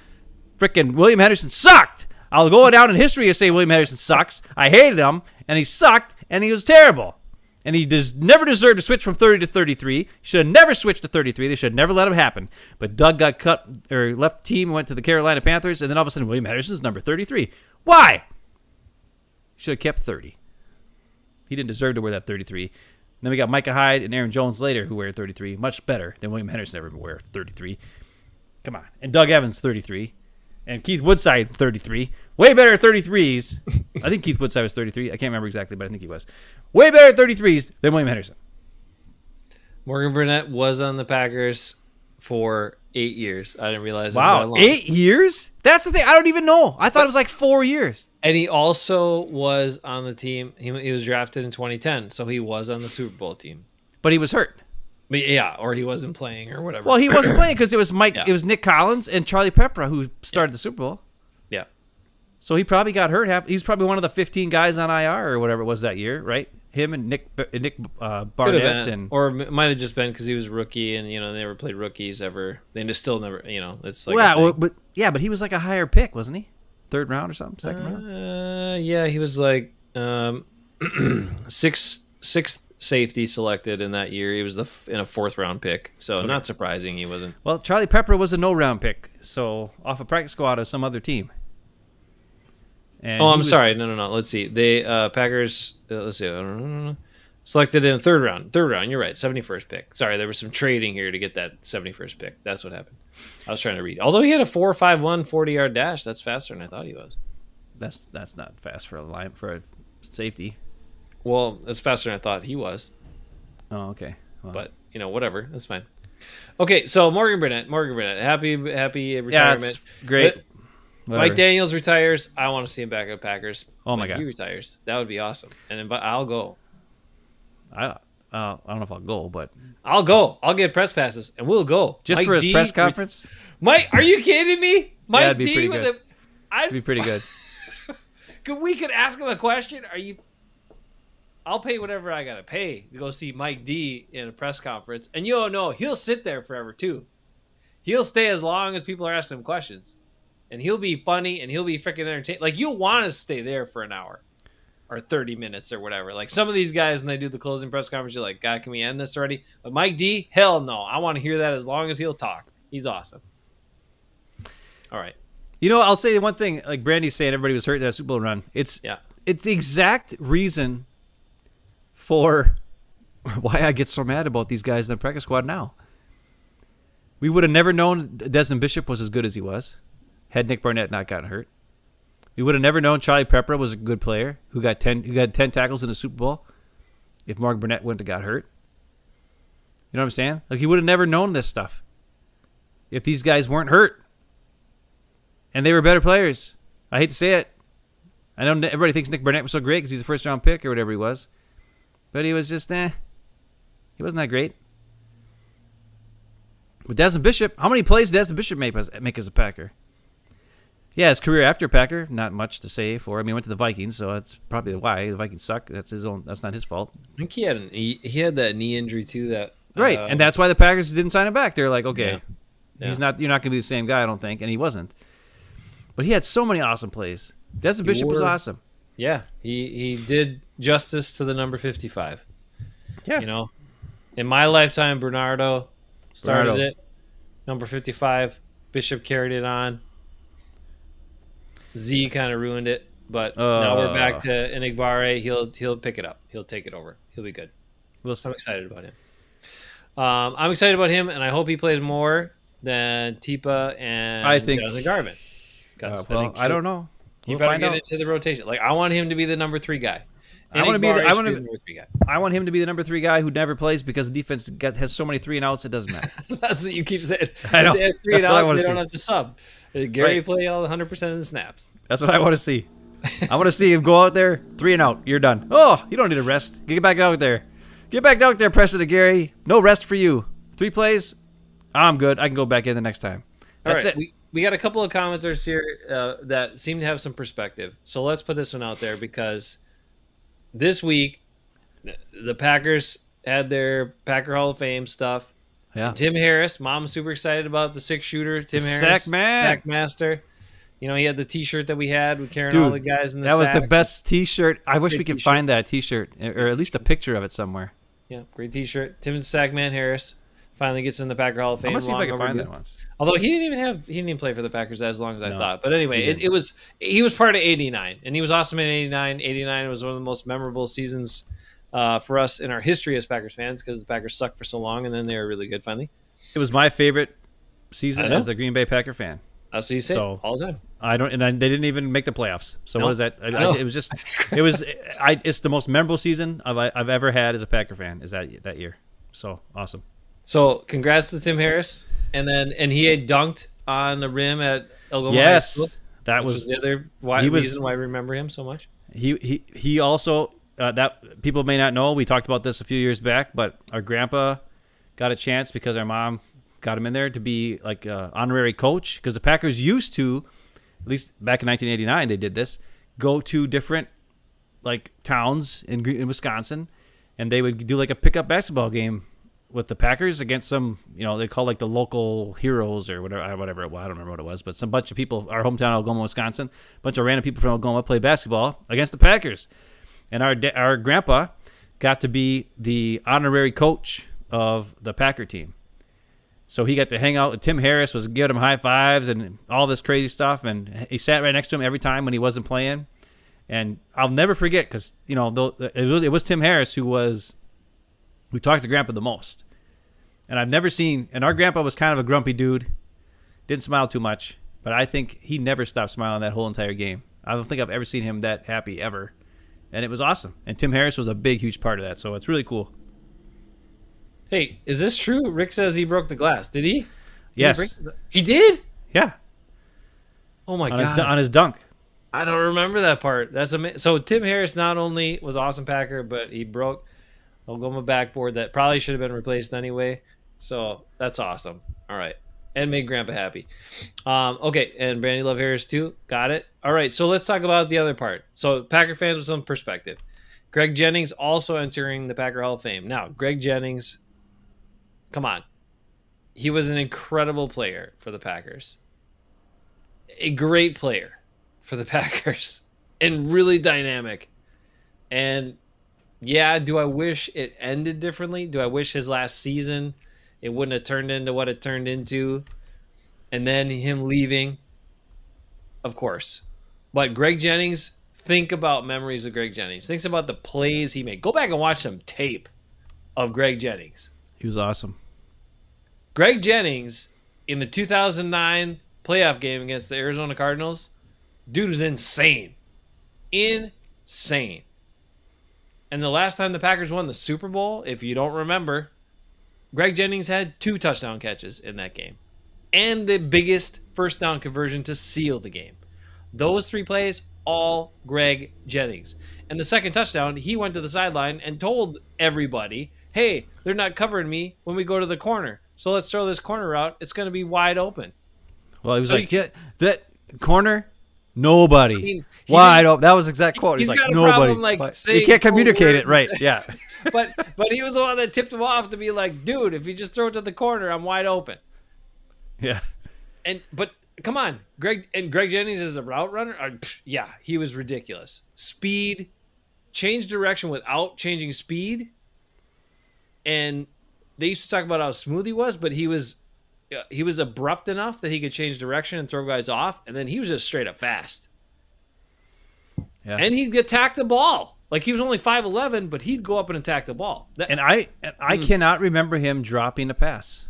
Freaking William Henderson sucked. I'll go down in history and say William Henderson sucks. I hated him, and he sucked, and he was terrible. And he never deserved to switch from 30 to 33. He should have never switched to 33. They should have never let him happen. But Doug got cut or left the team and went to the Carolina Panthers, and then all of a sudden William Henderson's number 33. Why? Should have kept 30. He didn't deserve to wear that 33. And then we got Micah Hyde and Aaron Jones later who wear 33. Much better than William Henderson ever wear 33. Come on. And Doug Evans, 33. And Keith Woodside, 33. Way better 33s. I think Keith Woodside was 33. I can't remember exactly, but I think he was. Way better 33s than William Henderson. Morgan Burnett was on the Packers for 8 years. I didn't realize it was Wow, that long. 8 years? That's the thing. I don't even know. I thought it was 4 years. And he also was on the team. He was drafted in 2010, so he was on the Super Bowl team. But he was hurt. But yeah, or he wasn't playing or whatever. Well, he wasn't playing because it was Mike. Yeah. It was Nick Collins and Charlie Pepper who started the Super Bowl. Yeah. So he probably got hurt. He's probably one of the 15 guys on IR or whatever it was that year, right? Him and Nick Barnett, and or it might have just been because he was rookie and they never played rookies ever. They just still never. It's like but he was a higher pick, wasn't he? 3rd round or something, 2nd round. Yeah, he was sixth safety selected in that year. He was in a 4th round pick, so not surprising he wasn't. Well, Charlie Pepper was a no-round pick, so off a practice squad of some other team. And I'm sorry. No. Let's see. They Packers. Let's see. Selected in the 3rd round. 3rd round. You're right. 71st pick. Sorry, there was some trading here to get that 71st pick. That's what happened. I was trying to read. Although he had a 4.51 40-yard dash, that's faster than I thought he was. That's not fast for a line for a safety. Well, it's faster than I thought he was. Oh, okay. Well, But whatever. That's fine. Okay, so Morgan Burnett. Happy retirement. yeah, it's great. Mike Daniels retires. I want to see him back at Packers. Oh my When God. he retires. That would be awesome. And then, I'll go. I don't know if I'll go, but I'll go. I'll get press passes, and we'll go. just Mike for his D press conference, Mike, are you kidding me? Mike that'd be D pretty with good. I'd it'd be pretty good. we could ask him a question. I'll pay whatever I gotta pay to go see Mike D in a press conference, and you'll know he'll sit there forever too. He'll stay as long as people are asking him questions, and he'll be funny and he'll be freaking entertaining. Like, you'll want to stay there for an hour or 30 minutes or whatever. Like, some of these guys, when they do the closing press conference, you're like, God, can we end this already? But Mike D, hell no. I want to hear that as long as he'll talk. He's awesome. All right. I'll say one thing. Like Brandy's saying, everybody was hurt in that Super Bowl run. It's the exact reason for why I get so mad about these guys in the practice squad now. We would have never known Desmond Bishop was as good as he was had Nick Barnett not gotten hurt. We would have never known Charlie Pepper was a good player who got 10 tackles in the Super Bowl if Mark Burnett wouldn't have got hurt. You know what I'm saying? Like, he would have never known this stuff if these guys weren't hurt. And they were better players. I hate to say it. I know everybody thinks Nick Burnett was so great because he's a first-round pick or whatever he was. But he was just, He wasn't that great. But Desmond Bishop, how many plays did Desmond Bishop make as a Packer? Yeah, his career after Packer, not much to say for him. He went to the Vikings, so that's probably why the Vikings suck. That's not his fault. I think he had that knee injury too. That Right, and that's why the Packers didn't sign him back. They're like, okay, Yeah. you're not going to be the same guy, I don't think, and he wasn't. But he had so many awesome plays. Desmond Bishop was awesome. Yeah, he did justice to the number 55. Yeah. In my lifetime, Bernardo started it. Number 55, Bishop carried it on. Z kind of ruined it, but now we're back to Enigbare. He'll pick it up. He'll take it over. He'll be good. I'm excited about him. I'm excited about him, and I hope he plays more than Tipa and Jonathan Garvin. I don't know. He better get into the rotation. Like, I want him to be the number 3 guy. I want the number 3 guy. I want him to be the number 3 guy who never plays because the defense has so many 3 and outs it doesn't matter. That's what you keep saying. I know. If they have 3 and outs, they don't have to sub. Gary play all 100% of the snaps. That's what I want to see. I want to see him go out there 3 and out. You're done. Oh, you don't need a rest. Get back out there. Get back out there, Preston Gary. No rest for you. 3 plays. I'm good. I can go back in the next time. That's it. We got a couple of commenters here that seem to have some perspective. So let's put this one out there because this week the Packers had their Packer Hall of Fame stuff. Yeah. Tim Harris, mom's super excited about the 6-shooter. Tim Harris, sack master. He had the T-shirt that we had with carrying all the guys in the sack. That was the best T-shirt. I wish we could find that T-shirt or at least a picture of it somewhere. Yeah, great T-shirt. Tim Sackman Harris finally gets in the Packer Hall of Fame. I'm gonna see if I can find that once. Although he didn't even play for the Packers as long as I thought. But anyway, he was part of '89, and he was awesome in '89. '89 was one of the most memorable seasons for us in our history as Packers fans because the Packers sucked for so long, and then they were really good finally. It was my favorite season as the Green Bay Packer fan. That's what you say all the time. They didn't even make the playoffs. So what is that? It was just it's the most memorable season I've ever had as a Packer fan. Is that year? So awesome. So congrats to Tim Harris, and he had dunked on the rim at Algoma High School. That was the other reason why I remember him so much. He also that people may not know. We talked about this a few years back, but our grandpa got a chance because our mom got him in there to be like an honorary coach because the Packers used to, at least back in 1989, they did this. Go to different like towns in Wisconsin, and they would do like a pickup basketball game with the Packers against some, they call like the local heroes or whatever. I don't remember what it was, but some bunch of people, our hometown, Algoma, Wisconsin, a bunch of random people from Algoma play basketball against the Packers, and our grandpa got to be the honorary coach of the Packer team. So he got to hang out with Tim Harris, was giving him high fives and all this crazy stuff, and he sat right next to him every time when he wasn't playing. And I'll never forget because it was Tim Harris who talked to Grandpa the most. And I've never seen, and our grandpa was kind of a grumpy dude, didn't smile too much, but I think he never stopped smiling that whole entire game. I don't think I've ever seen him that happy ever. And it was awesome. And Tim Harris was a big, huge part of that. So it's really cool. Hey, is this true? Rick says he broke the glass. Did he? Yes. He did? Yeah. Oh my on God. On his dunk. I don't remember that part. That's amazing. So Tim Harris not only was awesome Packer, but he broke Oklahoma backboard that probably should have been replaced anyway. So that's awesome. All right. And made Grandpa happy. Okay, and Brandy Love Harris too. Got it. All right, so let's talk about the other part. So Packer fans with some perspective. Greg Jennings also entering the Packer Hall of Fame. Now, Greg Jennings, come on. He was an incredible player for the Packers. A great player for the Packers. And really dynamic. And yeah, do I wish it ended differently? Do I wish his last season it wouldn't have turned into what it turned into? And then him leaving? Of course. But Greg Jennings, think about memories of Greg Jennings. Think about the plays he made. Go back and watch some tape of Greg Jennings. He was awesome. Greg Jennings, in the 2009 playoff game against the Arizona Cardinals, dude was insane. Insane. And the last time the Packers won the Super Bowl, if you don't remember, Greg Jennings had 2 touchdown catches in that game. And the biggest first down conversion to seal the game. Those 3 plays, all Greg Jennings. And the second touchdown, he went to the sideline and told everybody, hey, they're not covering me when we go to the corner. So let's throw this corner route. It's going to be wide open. Well, he was that corner, nobody. I mean, wide open. That was the exact quote. He's like, got a nobody. problem, saying you can't communicate it right. words. Yeah. but he was the one that tipped him off to be like, dude, if you just throw it to the corner, I'm wide open. Yeah. But come on, Greg Jennings is a route runner. Yeah, he was ridiculous. Speed, change direction without changing speed. And they used to talk about how smooth he was, but he was abrupt enough that he could change direction and throw guys off, and then he was just straight up fast. Yeah. And he'd attack the ball. Like, he was only 5'11", but he'd go up and attack the ball. I cannot remember him dropping a pass.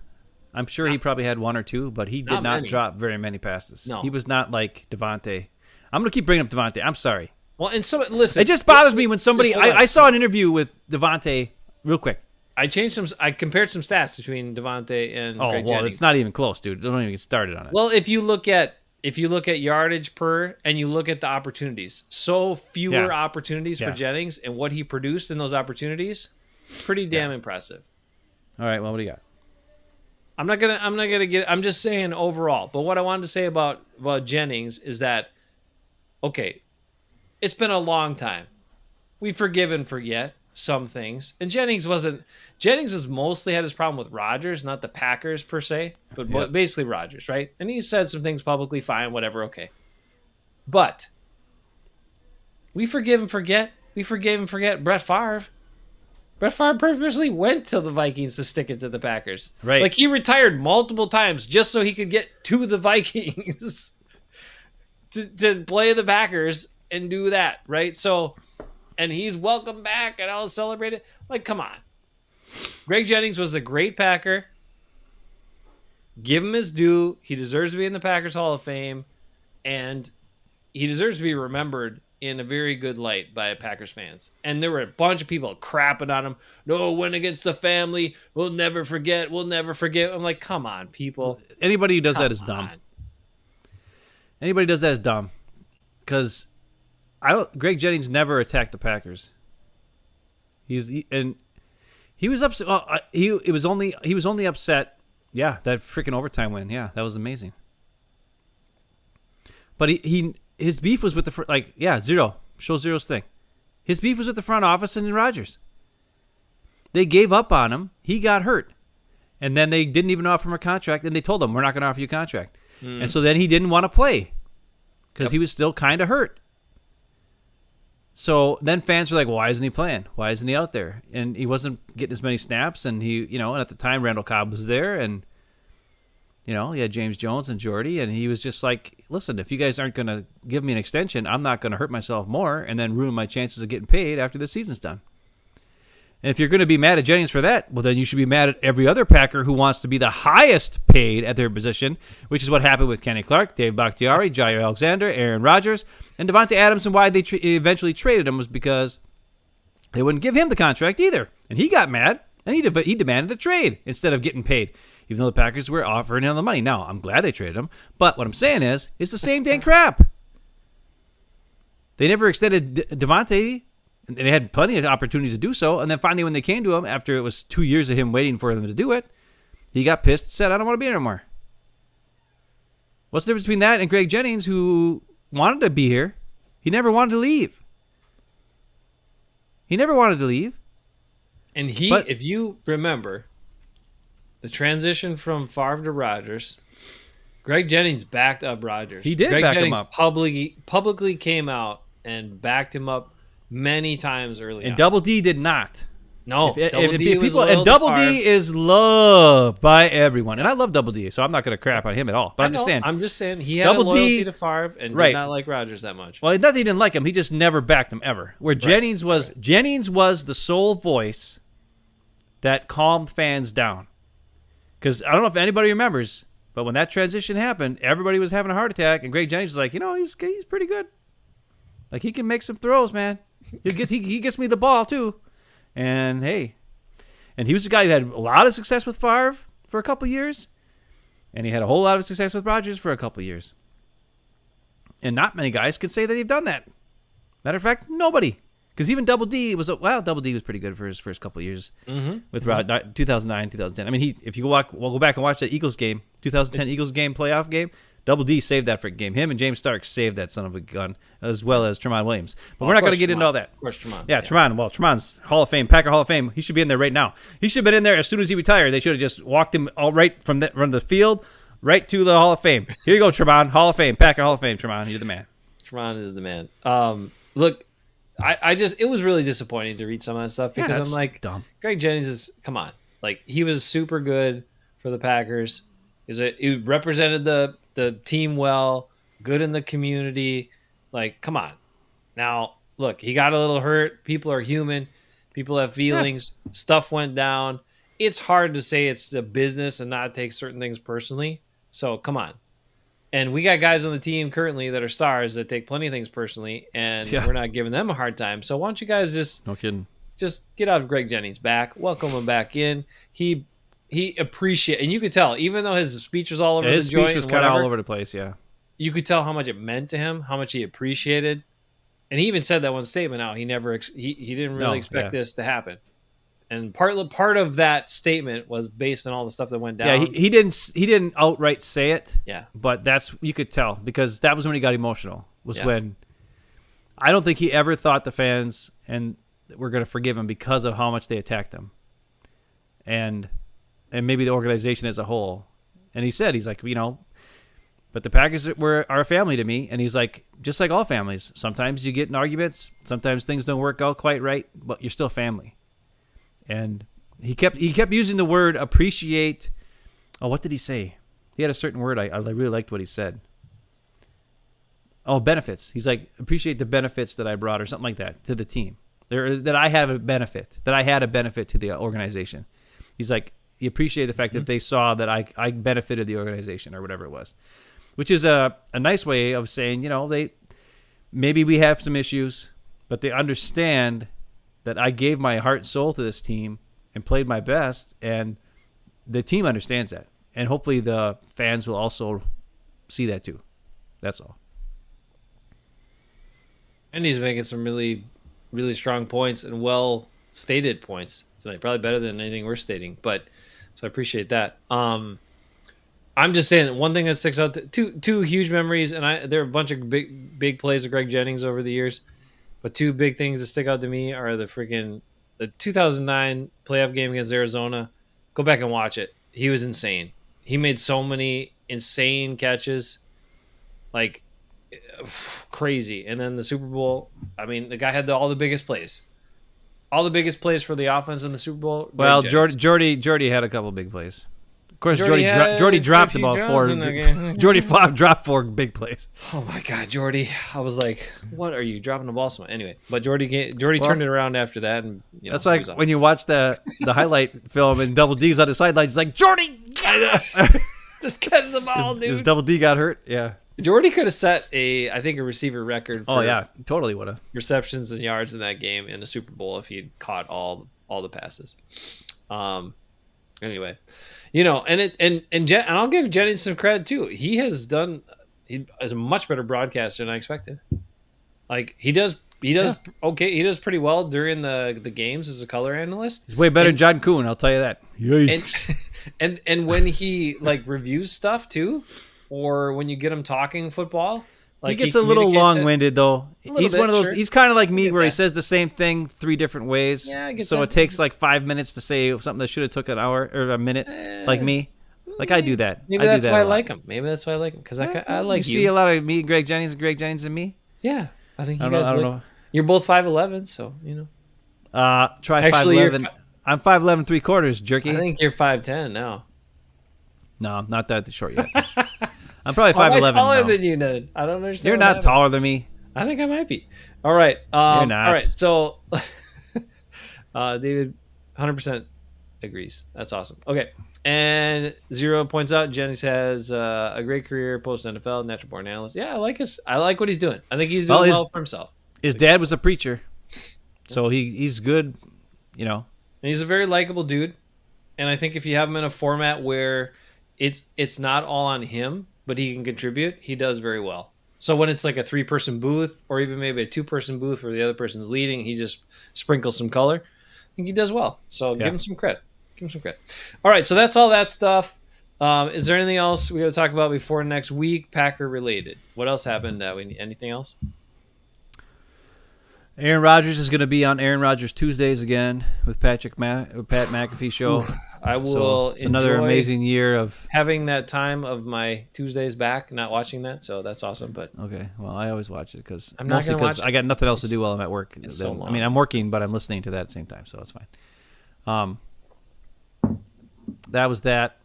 I'm sure he probably had 1 or 2, but he did not drop very many passes. No. He was not like Devontae. I'm going to keep bringing up Devontae. I'm sorry. Well, and listen. It just bothers me when somebody... I saw an interview with Devontae real quick. I compared some stats between Devontae and Greg Jennings. It's not even close, dude. Don't even get started on it. Well, if you look at yardage per and you look at the opportunities, so fewer opportunities for Jennings and what he produced in those opportunities, pretty damn impressive. All right, well, what do you got? I'm just saying overall. But what I wanted to say about Jennings is that, okay, it's been a long time. We forgive and forget some things. And Jennings was mostly had his problem with Rodgers, not the Packers per se, but basically Rodgers, right? And he said some things publicly, fine, whatever, okay. But we forgive and forget. We forgive and forget Brett Favre. Brett Favre purposely went to the Vikings to stick it to the Packers. Right. Like, he retired multiple times just so he could get to the Vikings to play the Packers and do that, right? So, and he's welcome back and all celebrated. Like, come on. Greg Jennings was a great Packer. Give him his due. He deserves to be in the Packers Hall of Fame, and he deserves to be remembered in a very good light by Packers fans. And there were a bunch of people crapping on him. No, win against the family. We'll never forget. We'll never forget. I'm like, come on, people. Anybody who does that is dumb. Anybody who does that is dumb. Because Greg Jennings never attacked the Packers. He was upset. He was only upset. Yeah, that freaking overtime win. Yeah, that was amazing. But his beef was with zero. Show zero's thing. His beef was with the front office and Rodgers. They gave up on him. He got hurt. And then they didn't even offer him a contract, and they told him, we're not going to offer you a contract. And so then he didn't want to play because he was still kind of hurt. So then fans were like, why isn't he playing? Why isn't he out there? And he wasn't getting as many snaps, and and at the time Randall Cobb was there, and he had James Jones and Jordy, and he was just like, listen, if you guys aren't going to give me an extension, I'm not going to hurt myself more and then ruin my chances of getting paid after the season's done. And if you're going to be mad at Jennings for that, well, then you should be mad at every other Packer who wants to be the highest paid at their position, which is what happened with Kenny Clark, Dave Bakhtiari, Jair Alexander, Aaron Rodgers, and Devontae Adams. And why they eventually traded him was because they wouldn't give him the contract either. And he got mad, and he demanded a trade instead of getting paid, even though the Packers were offering him the money. Now, I'm glad they traded him, but what I'm saying is, it's the same dang crap. They never extended Devontae. They had plenty of opportunities to do so, and then finally when they came to him, after it was 2 years of him waiting for them to do it, he got pissed and said, I don't want to be here anymore. What's the difference between that and Greg Jennings, who wanted to be here? He never wanted to leave. He never wanted to leave. And if you remember, the transition from Favre to Rodgers, Greg Jennings backed up Rodgers. He did Greg back Jennings him up. Publicly came out and backed him up many times early And on. Double D did not. No, And Double D is loved by everyone. And I love Double D, so I'm not going to crap on him at all. But I'm just saying he had Double a loyalty D, to Favre and right. did not like Rodgers that much. Well, not that he didn't like him. He just never backed him ever. Where Jennings was the sole voice that calmed fans down. Because I don't know if anybody remembers, but when that transition happened, everybody was having a heart attack, and Greg Jennings was like, he's pretty good. Like, he can make some throws, man. He gets me the ball, too. And, hey. And he was the guy who had a lot of success with Favre for a couple years, and he had a whole lot of success with Rodgers for a couple years. And not many guys could say that they've done that. Matter of fact, nobody. Because even Double D was pretty good for his first couple of years with 2009, 2010. I mean, if you go back and watch that Eagles game, 2010 Eagles game, playoff game, Double D saved that freaking game. Him and James Stark saved that son of a gun, as well as Tramon Williams. But we're not going to get into all that. Of course, Tramon. Yeah, Tramon. Well, Tramon's Hall of Fame, Packer Hall of Fame. He should be in there right now. He should have been in there as soon as he retired. They should have just walked him all right from the field right to the Hall of Fame. Here you go, Tramon. Hall of Fame, Packer Hall of Fame. Tramon, you're the man. Tramon is the man. Look, it was really disappointing to read some of that stuff because I'm like, dumb. Greg Jennings come on. Like, he was super good for the Packers. He represented the team well, good in the community. Like, come on. Now, look, he got a little hurt. People are human. People have feelings. Yeah. Stuff went down. It's hard to say it's the business and not take certain things personally. So, come on. And we got guys on the team currently that are stars that take plenty of things personally, and we're not giving them a hard time. So why don't you guys just get out of Greg Jennings back, welcome him back in. He appreciate, and you could tell, even though his speech was all over the joint, his speech was kind of all over the place. Yeah, you could tell how much it meant to him, how much he appreciated, and he even said that one statement out. He didn't really expect this to happen. And part of that statement was based on all the stuff that went down. Yeah, he didn't outright say it. Yeah, but you could tell, because that was when he got emotional. When I don't think he ever thought the fans were going to forgive him because of how much they attacked him, and maybe the organization as a whole. And he's like, but the Packers are a family to me. And he's like, just like all families, sometimes you get in arguments, sometimes things don't work out quite right, but you're still family. And he kept using the word appreciate. Oh, what did he say? He had a certain word. I really liked what he said. Oh, benefits. He's like, appreciate the benefits that I brought, or something like that, to the team. That I had a benefit to the organization. He's like, he appreciated the fact that they saw that I benefited the organization, or whatever it was, which is a nice way of saying, maybe we have some issues, but they understand that I gave my heart and soul to this team and played my best, and the team understands that. And hopefully the fans will also see that too. That's all. And he's making some really, really strong points and well-stated points tonight. Probably better than anything we're stating. So I appreciate that. I'm just saying that one thing that sticks out, two huge memories, and there are a bunch of big plays of Greg Jennings over the years. But two big things that stick out to me are the 2009 playoff game against Arizona. Go back and watch it. He was insane. He made so many insane catches, like crazy. And then the Super Bowl, I mean, the guy had all the biggest plays. All the biggest plays for the offense in the Super Bowl. Well, Jordy had a couple big plays. Of course, Jordy Jordy had dropped Richie about Jones 4. in that game. Jordy dropped 4 big plays. Oh my God, Jordy! I was like, "What are you dropping the ball so much?" Anyway, but Jordy Well, turned it around after that, and that's he like was on. when you watch the highlight film and Double D's on the sidelines. It's like Jordy. I know. Just catch the ball, His dude. Double D got hurt. Yeah. Jordy could have set I think, a receiver record for Oh yeah, totally would have. receptions and yards in that game in the Super Bowl if he'd caught all the passes. Anyway, and I'll give Jennings some credit too. He is a much better broadcaster than I expected. Like he does okay. He does pretty well during the games as a color analyst. He's way better than John Kuhn, I'll tell you that. And when he like reviews stuff too, or when you get him talking football, like he gets a little long-winded though. He's bit, one of those. sure. He's kind of like me, where he that. says the same thing 3 different ways. Yeah, I get so that. it takes like 5 minutes to say something that should have took an hour or a minute. Like me, like I do that. Maybe that's do that why I a lot. like him. Maybe that's why I like him because I like You you. see a lot of me and Greg Jennings and Greg Jennings and me. Yeah, I think you I guys. don't know. You're both 5'11", so Try Actually, 5'11". I'm 5'11" 3/4, jerky. I think you're 5'10" now. No, I'm not that short yet. I'm probably Am I 5'11". taller now. than you, Ned? I don't understand. You're what not happened. taller than me. I think I might be. All right. You're not. All right. So, David, 100% agrees. That's awesome. Okay. And Zero points out Jennings has a great career post NFL, natural born analyst. Yeah, I like what he's doing. I think he's doing well for himself. His dad was a preacher, so he's good. And he's a very likable dude. And I think if you have him in a format where it's not all on him, but he can contribute, he does very well. So when it's like a 3-person booth or even maybe a 2-person booth where the other person's leading, he just sprinkles some color. I think he does well. So give him some credit. All right, so that's all that stuff. Is there anything else we got to talk about before next week, Packer related? What else happened? Anything else? Aaron Rodgers is going to be on Aaron Rodgers Tuesdays again with Pat McAfee show. I will. So it's another amazing year of having that time of my Tuesdays back, not watching that. So that's awesome. But okay, well, I always watch it because I'm not because I got nothing else to do while I'm at work. It's so long. I mean, I'm working, but I'm listening to that at the same time, so it's fine. That was that.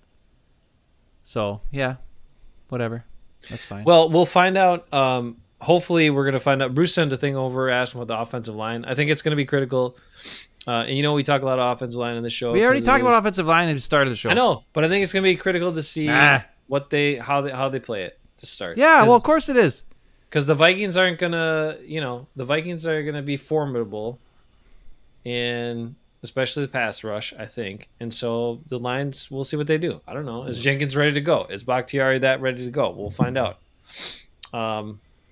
So yeah, whatever, that's fine. Well, we'll find out. Hopefully, we're going to find out. Bruce sent a thing over, asked about the offensive line. I think it's going to be critical. And we talk a lot of offensive line in the show. We already talked about offensive line at the start of the show. I know, but I think it's going to be critical to see how they play it to start. Yeah, well, of course it is. Because the Vikings aren't going to, the Vikings are going to be formidable, and especially the pass rush, I think. And so the Lions, we'll see what they do. I don't know. Is Jenkins ready to go? Is Bakhtiari ready to go? We'll find out.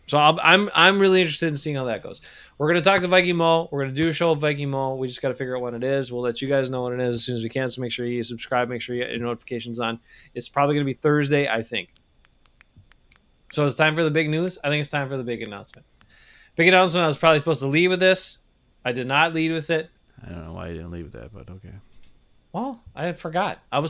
So I'm really interested in seeing how that goes. We're going to talk to Viking Mo. We're going to do a show with Viking Mo. We just got to figure out when it is. We'll let you guys know when it is as soon as we can. So make sure you subscribe. Make sure you get your notifications on. It's probably going to be Thursday, I think. So it's time for the big news. I think it's time for the big announcement. Big announcement. I was probably supposed to lead with this. I did not lead with it. I don't know why you didn't leave with that, but okay. Well, I forgot. I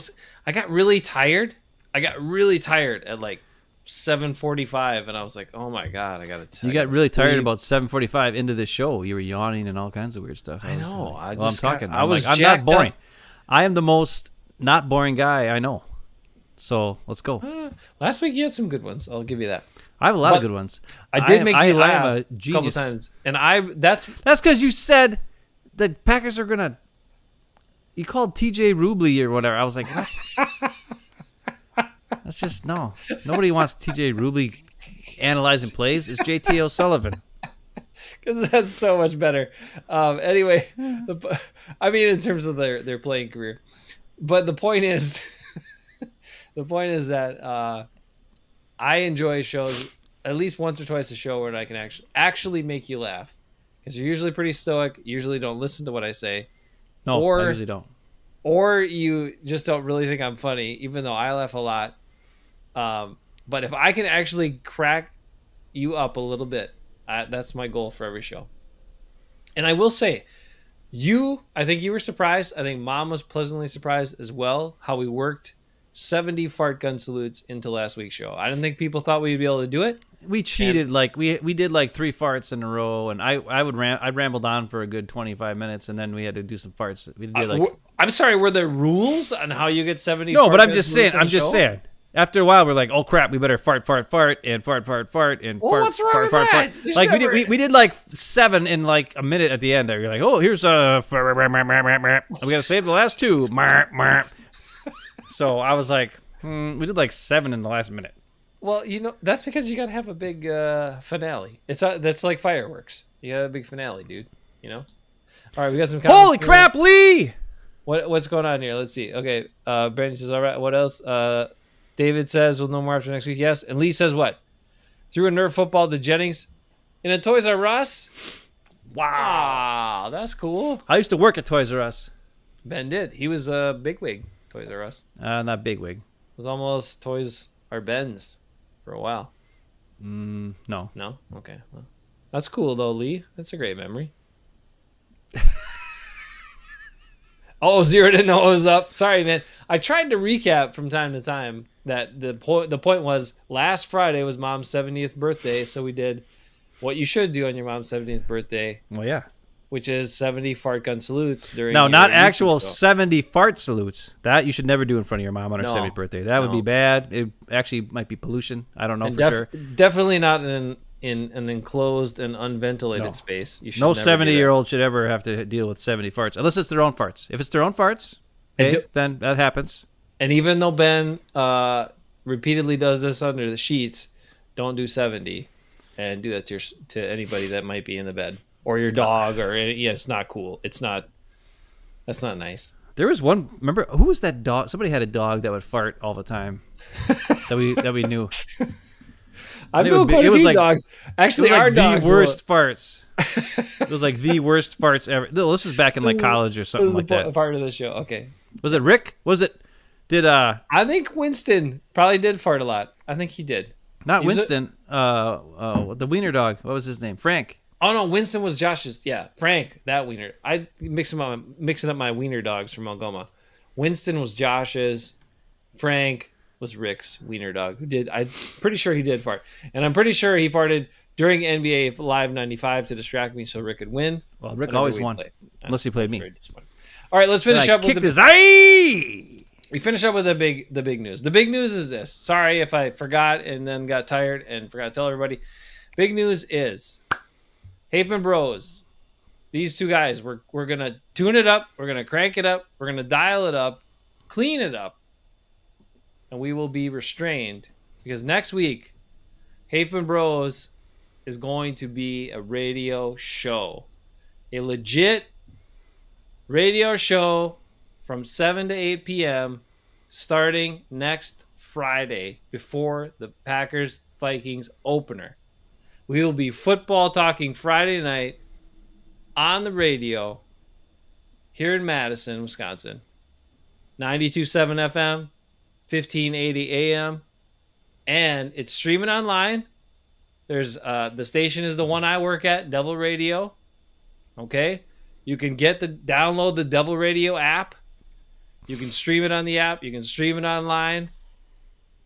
got really tired. At like 7:45, and I was like, "Oh my god, I gotta." You got really tired about 7:45 into the show. You were yawning and all kinds of weird stuff. I know. I'm talking. I was. I'm not boring. I am the most not boring guy I know. So let's go. Last week you had some good ones. I'll give you that. I have a lot of good ones. I did make you laugh a couple times, and that's because you said the Packers are gonna. You called TJ Rubley or whatever. I was like, what? That's just no. Nobody wants TJ Rubley analyzing plays. It's JT O'Sullivan. Because that's so much better. Anyway, in terms of their playing career, but the point is, that I enjoy shows at least once or twice a show where I can actually make you laugh, because you're usually pretty stoic. You usually don't listen to what I say. No, I usually don't. Or you just don't really think I'm funny, even though I laugh a lot. But if I can actually crack you up a little bit, that's my goal for every show. And I will say, I think you were surprised. I think Mom was pleasantly surprised as well, how we worked 70 fart gun salutes into last week's show. I didn't think people thought we'd be able to do it. We cheated, like we did like 3 farts in a row, and I'd rambled on for a good 25 minutes, and then we had to do some farts. We did like I'm sorry. Were there rules on how you get 70 no, but fart I'm guns just moved saying. on the I'm just show? saying. After a while, we're like, oh crap, we better fart, fart, fart, and fart, fart, fart, and Well, fart, what's wrong fart, with fart, that? fart. You should Like never- we did like 7 in like a minute at the end. There, you're like, oh, here's a. We gotta save the last 2. So I was like, we did like 7 in the last minute. Well, that's because you got to have a big finale. That's like fireworks. You got a big finale, dude. All right, we got some. Holy comments here. crap, Lee! What's going on here? Let's see. Okay, Brandon says, all right. What else? David says, we'll know more after next week. Yes. And Lee says what? Threw a Nerf football to Jennings in a Toys R Us. Wow, that's cool. I used to work at Toys R Us. Ben did. He was a bigwig. Toys R Us. Not bigwig. It was almost Toys R Ben's for a while. No. No? Okay. Well, that's cool, though, Lee. That's a great memory. Oh, Zero didn't know it was up. Sorry, man. I tried to recap from time to time that the point was last Friday was Mom's 70th birthday, so we did what you should do on your mom's 70th birthday, Well, yeah. which is 70 fart gun salutes during No, your not YouTube actual show. 70 fart salutes. That you should never do in front of your mom on her No, 70th birthday. That would be no. bad. It actually might be pollution. I don't know And for sure. definitely not in an enclosed and unventilated No. space. You should No never do that. 70-year-old should ever have to deal with 70 farts, unless it's their own farts. If it's their own farts, then that happens. And even though Ben repeatedly does this under the sheets, don't do 70 and do that to anybody that might be in the bed or your dog or yeah, it's not cool. That's not nice. There was one. Remember who was that dog? Somebody had a dog that would fart all the time. that we knew. I've it known would be- quite it a was few like- dogs. It Actually, was our like the dogs worst farts. It was like the worst farts ever. No, this was back in like college or This something is like the that. part of the show. Okay. Was it Rick? Was it? Did I think Winston probably did fart a lot. I think he did. not He was Winston? The wiener dog. What was his name? Frank. Oh no, Winston was Josh's. Yeah, Frank, that wiener. I mixing up my wiener dogs from Algoma. Winston was Josh's. Frank was Rick's wiener dog. Who did? I'm pretty sure he did fart, and I'm pretty sure he farted during NBA Live '95 to distract me so Rick could win. Well, Rick whenever always we won, played. unless he played me. Very disappointing. All right, let's finish And I up with kicked the his eye. We finish up with the big news. The big news is this. Sorry if I forgot and then got tired and forgot to tell everybody. Big news is Hafeman Bros. These two guys, we're gonna tune it up, we're gonna crank it up, we're gonna dial it up, clean it up, and we will be restrained because next week, Hafeman Bros is going to be a radio show, a legit radio show from 7 to 8 p.m. starting next Friday before the Packers Vikings opener. We will be football talking Friday night on the radio here in Madison, Wisconsin. 92.7 FM, 1580 AM, and it's streaming online. There's the station is the one I work at, Devil Radio. Okay? You can download the Devil Radio app. You can stream it on the app. You can stream it online.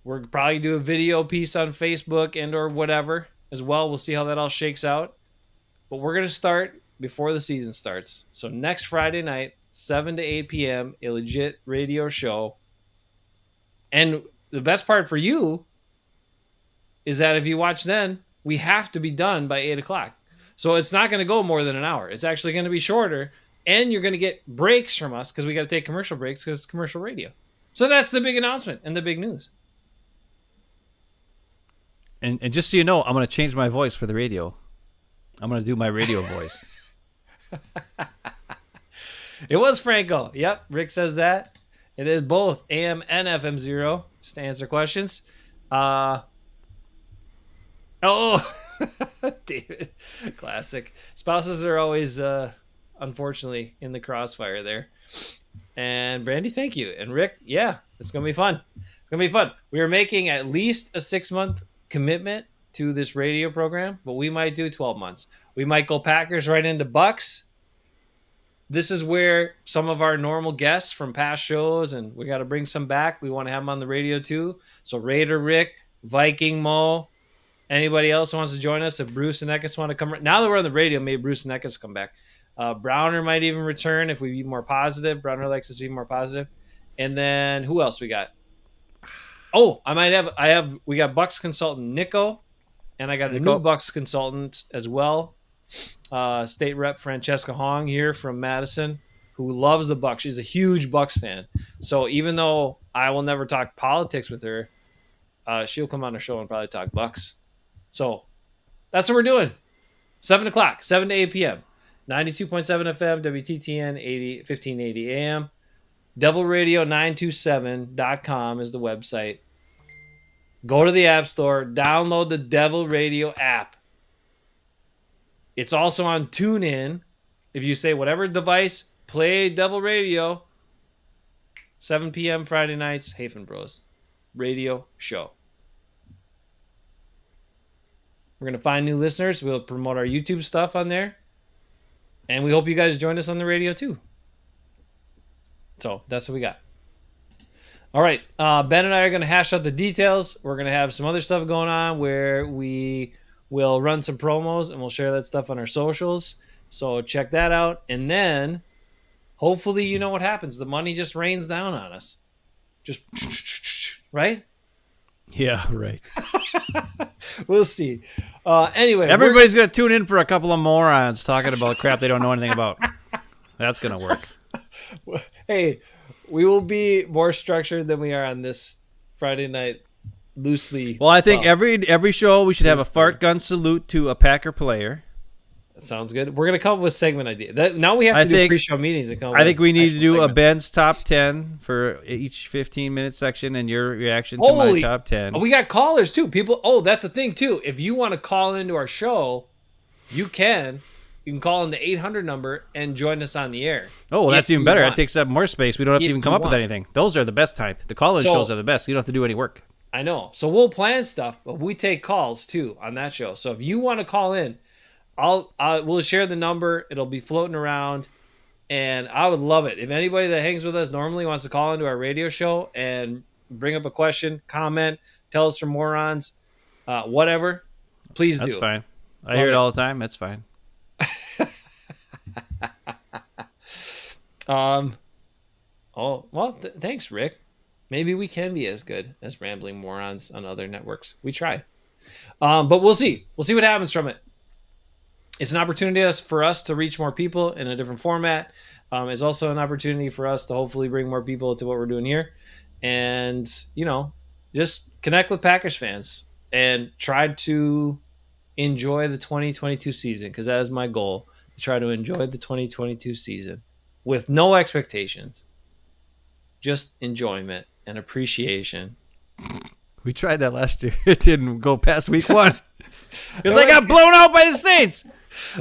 We're probably do a video piece on Facebook and or whatever as well. We'll see how that all shakes out. But we're going to start before the season starts. So next Friday night, 7 to 8 p.m., a legit radio show. And the best part for you is that if you watch then, we have to be done by 8 o'clock. So it's not going to go more than an hour. It's actually going to be shorter. And you're going to get breaks from us because we got to take commercial breaks because it's commercial radio. So that's the big announcement and the big news. And just so you know, I'm going to change my voice for the radio. I'm going to do my radio voice. It was Franco. Yep, Rick says that. It is both AM and FM 0, just to answer questions. David, classic. Spouses are always, unfortunately, in the crossfire there. And Brandy, thank you. And Rick, yeah, it's going to be fun. It's going to be fun. We are making at least a 6-month commitment to this radio program, but we might do 12 months. We might go Packers right into Bucks. This is where some of our normal guests from past shows, and we got to bring some back. We want to have them on the radio too. So Raider Rick, Viking Mo, Anybody else who wants to join us? If Bruce and Eckes want to come, now that we're on the radio, maybe Bruce and Eckes come back. Browner might even return if we be more positive. Browner likes us to be more positive. And then who else we got? Oh, we got Bucks consultant Nico, and I got a new Bucks consultant as well. State Rep Francesca Hong here from Madison, who loves the Bucks. She's a huge Bucks fan. So even though I will never talk politics with her, she'll come on the show and probably talk Bucks. So that's what we're doing. 7 o'clock, 7 to 8 p.m. 92.7 FM, WTTN 1580 AM. DevilRadio927.com is the website. Go to the App Store, download the Devil Radio app. It's also on TuneIn. If you say whatever device, play Devil Radio. 7 p.m. Friday nights, Hafeman Bros radio show. We're going to find new listeners. We'll promote our YouTube stuff on there. And we hope you guys join us on the radio too. So that's what we got. All right. Ben and I are going to hash out the details. We're going to have some other stuff going on where we will run some promos and we'll share that stuff on our socials. So check that out. And then hopefully you know what happens. The money just rains down on us. Just, right? Yeah, right. We'll see. Anyway. Everybody's going to tune in for a couple of morons talking about crap they don't know anything about. That's going to work. Hey, we will be more structured than we are on this Friday night loosely. Well, I think every show we should have a fart gun salute to a Packer player. That sounds good. We're going to come up with a segment idea. Now we have to do pre-show meetings. And come I think we need to do segment. a Ben's top 10 for each 15-minute section and your reaction to my top 10. We got callers, too. People. Oh, that's the thing, too. If you want to call into our show, you can. You can call in the 800 number and join us on the air. Oh, well, that's even better. It takes up more space. We don't have to even come up with anything. Those are the best type. The call-in shows are the best. You don't have to do any work. I know. So we'll plan stuff, but we take calls, too, on that show. So if you want to call in, we'll share the number. It'll be floating around, and I would love it. If anybody that hangs with us normally wants to call into our radio show and bring up a question, comment, tell us from morons, whatever, please do. That's fine. I hear it all the time. That's fine. Thanks, Rick. Maybe we can be as good as rambling morons on other networks. We try. But we'll see. We'll see what happens from it. It's an opportunity for us to reach more people in a different format. It's also an opportunity for us to hopefully bring more people to what we're doing here. And, just connect with Packers fans and try to enjoy the 2022 season, because that is my goal, to try to enjoy the 2022 season with no expectations, just enjoyment and appreciation. We tried that last year. It didn't go past week one because they got blown out by the Saints.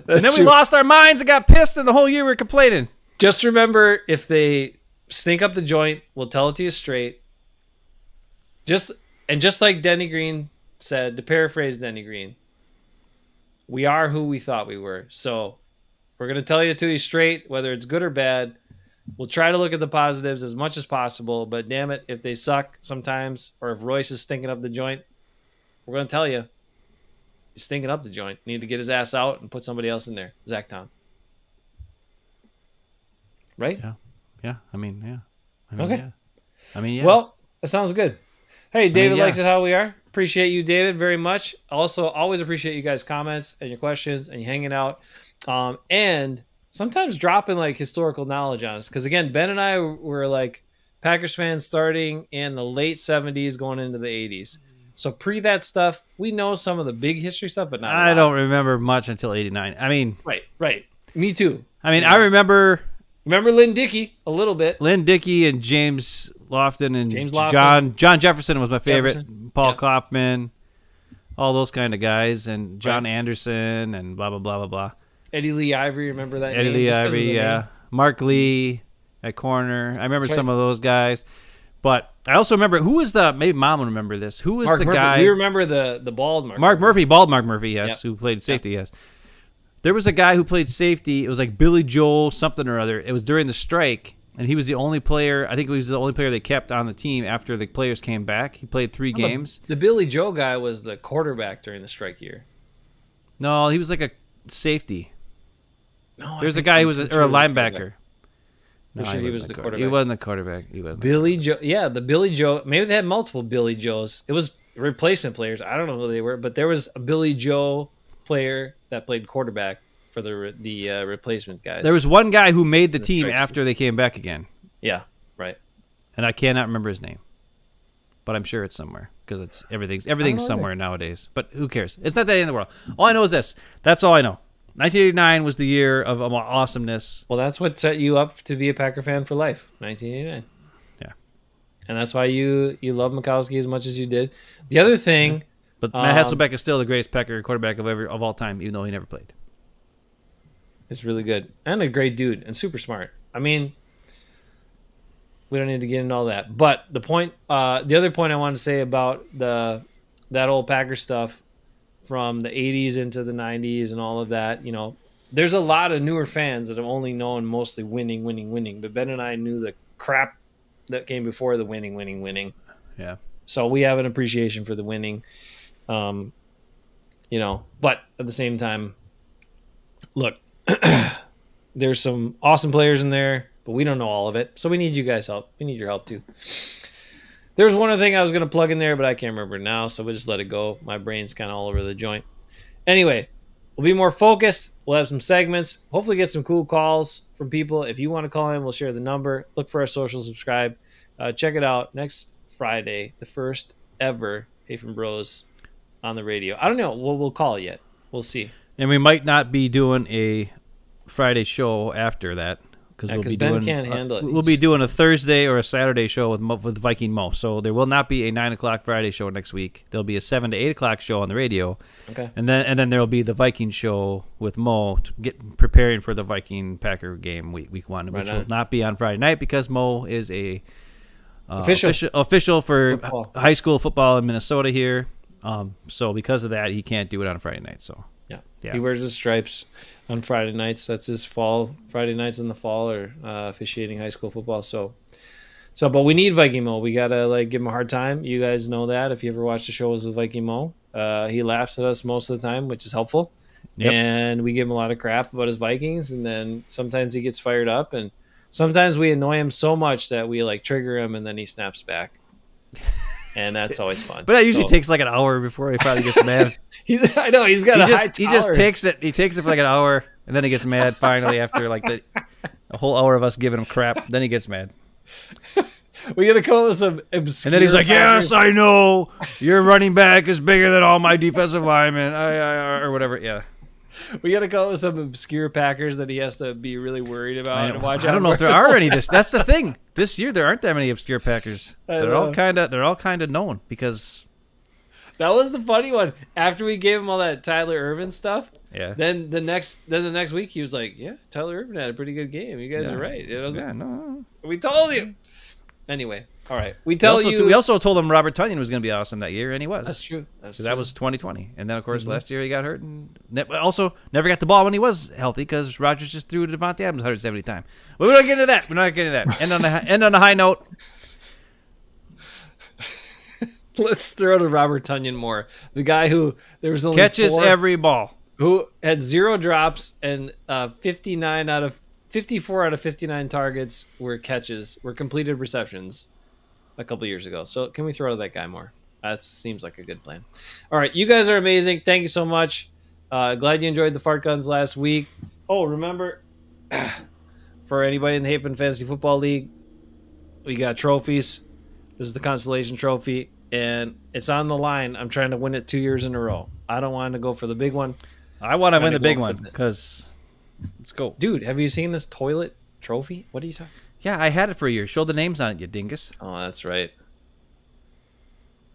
And then we lost our minds and got pissed, and the whole year we were complaining. Just remember, if they stink up the joint, we'll tell it to you straight. Just like Denny Green said, to paraphrase Denny Green, we are who we thought we were. So we're going to tell you to you straight, whether it's good or bad. We'll try to look at the positives as much as possible, but damn it, if they suck sometimes, or if Royce is stinking up the joint, we're going to tell you, he's stinking up the joint. Need to get his ass out and put somebody else in there. Zach Tom. Right? Yeah. Okay. Yeah. Well, that sounds good. Hey, David likes it how we are. Appreciate you, David, very much. Also, always appreciate you guys' comments and your questions and you hanging out. And sometimes dropping like historical knowledge on us. Because again, Ben and I were like Packers fans starting in the late 70s going into the 80s. So pre that stuff, we know some of the big history stuff, but not a lot. I don't remember much until 89. I mean... Right. Me too. I mean, I remember... Remember Lynn Dickey a little bit. Lynn Dickey and James Lofton and John Jefferson was my favorite. Paul Kaufman, all those kind of guys, and John Anderson and blah, blah, blah, blah, blah. Eddie Lee Ivory, remember that Eddie name? Lee Ivory, yeah. Mark Lee at corner. I remember some of those guys. But I also remember, who was maybe Mom will remember this. Who was the guy? We remember the bald Mark Murphy. Bald Mark Murphy, yes, who played safety, yes. There was a guy who played safety. It was like Billy Joel something or other. It was during the strike, and he was the only player. I think he was the only player they kept on the team after the players came back. He played 3 games. The Billy Joe guy was the quarterback during the strike year. No, he was like a safety. No, There's a guy who was a linebacker. No, sure he was the quarterback. He wasn't the quarterback. He wasn't. Billy Joe. Yeah, the Billy Joe. Maybe they had multiple Billy Joes. It was replacement players. I don't know who they were, but there was a Billy Joe player that played quarterback for the replacement guys. There was one guy who made the team after they came back again. Yeah, right. And I cannot remember his name, but I'm sure it's somewhere because it's everything's somewhere nowadays. But who cares? It's not the end of the world. All I know is this. That's all I know. 1989 was the year of awesomeness. Well, that's what set you up to be a Packer fan for life. 1989. Yeah, and that's why you love Mikowski as much as you did. The other thing, but Matt Hasselbeck is still the greatest Packer quarterback of all time, even though he never played. It's really good and a great dude and super smart. I mean, we don't need to get into all that. But the other point I wanted to say about that old Packer stuff from the 80s into the 90s and all of that, there's a lot of newer fans that have only known mostly winning. But Ben and I knew the crap that came before the winning. Yeah. So we have an appreciation for the winning. But at the same time, look, there's some awesome players in there, but we don't know all of it. So we need you guys' help. We need your help too. There's one other thing I was going to plug in there, but I can't remember now, so we'll just let it go. My brain's kind of all over the joint. Anyway, we'll be more focused. We'll have some segments. Hopefully get some cool calls from people. If you want to call in, we'll share the number. Look for our social, subscribe. Check it out next Friday, the first ever Hafeman Bros on the radio. I don't know what we'll call it yet. We'll see. And we might not be doing a Friday show after that. Because Ben can't handle it. We'll be doing a Thursday or a Saturday show with Viking Mo. So there will not be a 9 o'clock Friday show next week. There'll be a 7 to 8 o'clock show on the radio. Okay. And then there will be the Viking show with Mo preparing for the Viking Packer game week 1, which will not be on Friday night because Mo is a official for football. High school football in Minnesota here. So because of that, he can't do it on a Friday night. So yeah. He wears his stripes on Friday nights. That's his Friday nights in the fall or officiating high school football. So, but we need Viking Mo. We gotta give him a hard time. You guys know that if you ever watch the shows with Viking Mo, he laughs at us most of the time, which is helpful. Yep. And we give him a lot of crap about his Vikings, and then sometimes he gets fired up, and sometimes we annoy him so much that we trigger him, and then he snaps back. And that's always fun. But that usually takes like an hour before he finally gets mad. I know he's got high tolerance. He just takes it. He takes it for like an hour, and then he gets mad finally after a whole hour of us giving him crap. Then he gets mad. We gotta come up with some obscure. And then he's like, "Yes, I know your running back is bigger than all my defensive linemen, or whatever." Yeah. We got to come up with some obscure Packers that he has to be really worried about. I don't know if there are any. That's the thing. This year there aren't that many obscure Packers. They're all kind of known because that was the funny one. After we gave him all that Tyler Ervin stuff, yeah. Then the next week he was like, "Yeah, Tyler Ervin had a pretty good game. You guys are right." No. We told you. Anyway, all right. We also told him Robert Tonyan was going to be awesome that year, and he was. That's true. That was 2020, and then of course last year he got hurt, and also never got the ball when he was healthy because Rodgers just threw to Devontae Adams 170 times. But we're not getting into that. End on a high note. Let's throw to Robert Tonyan more. The guy who there was only catches every ball, who had 0 drops and 54 out of 59 targets were completed receptions a couple years ago. So can we throw to that guy more? That seems like a good plan. All right, you guys are amazing. Thank you so much. Glad you enjoyed the fart guns last week. Oh, remember, for anybody in the Hafeman Fantasy Football League, we got trophies. This is the consolation trophy, and it's on the line. I'm trying to win it 2 years in a row. I don't want to go for the big one. I want to win the big one because let's go. Dude, have you seen this toilet trophy? What are you talking? Yeah, I had it for a year. Show the names on it, you dingus. Oh, that's right.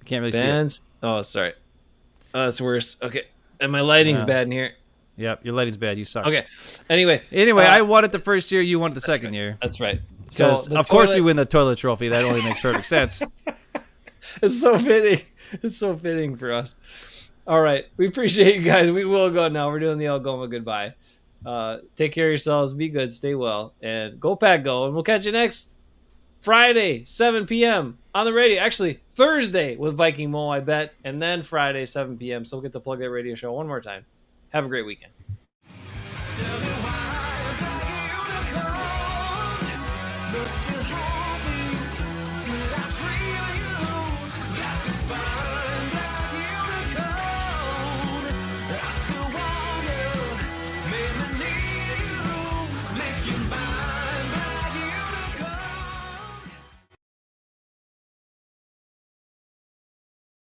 Can't really see it. Oh, sorry. Oh, that's worse. Okay. And my lighting's bad in here. Yep, your lighting's bad. You suck. Okay. Anyway, I won it the first year. You won it the second year. That's right. So, of course, we win the toilet trophy. That only makes perfect sense. It's so fitting. It's so fitting for us. All right. We appreciate you guys. We will go now. We're doing the Algoma goodbye. Take care of yourselves. Be good. Stay well. And go Pack Go. And we'll catch you next Friday, 7 p.m. on the radio. Actually, Thursday with Viking Mo, I bet. And then Friday, 7 p.m. So we'll get to plug that radio show one more time. Have a great weekend.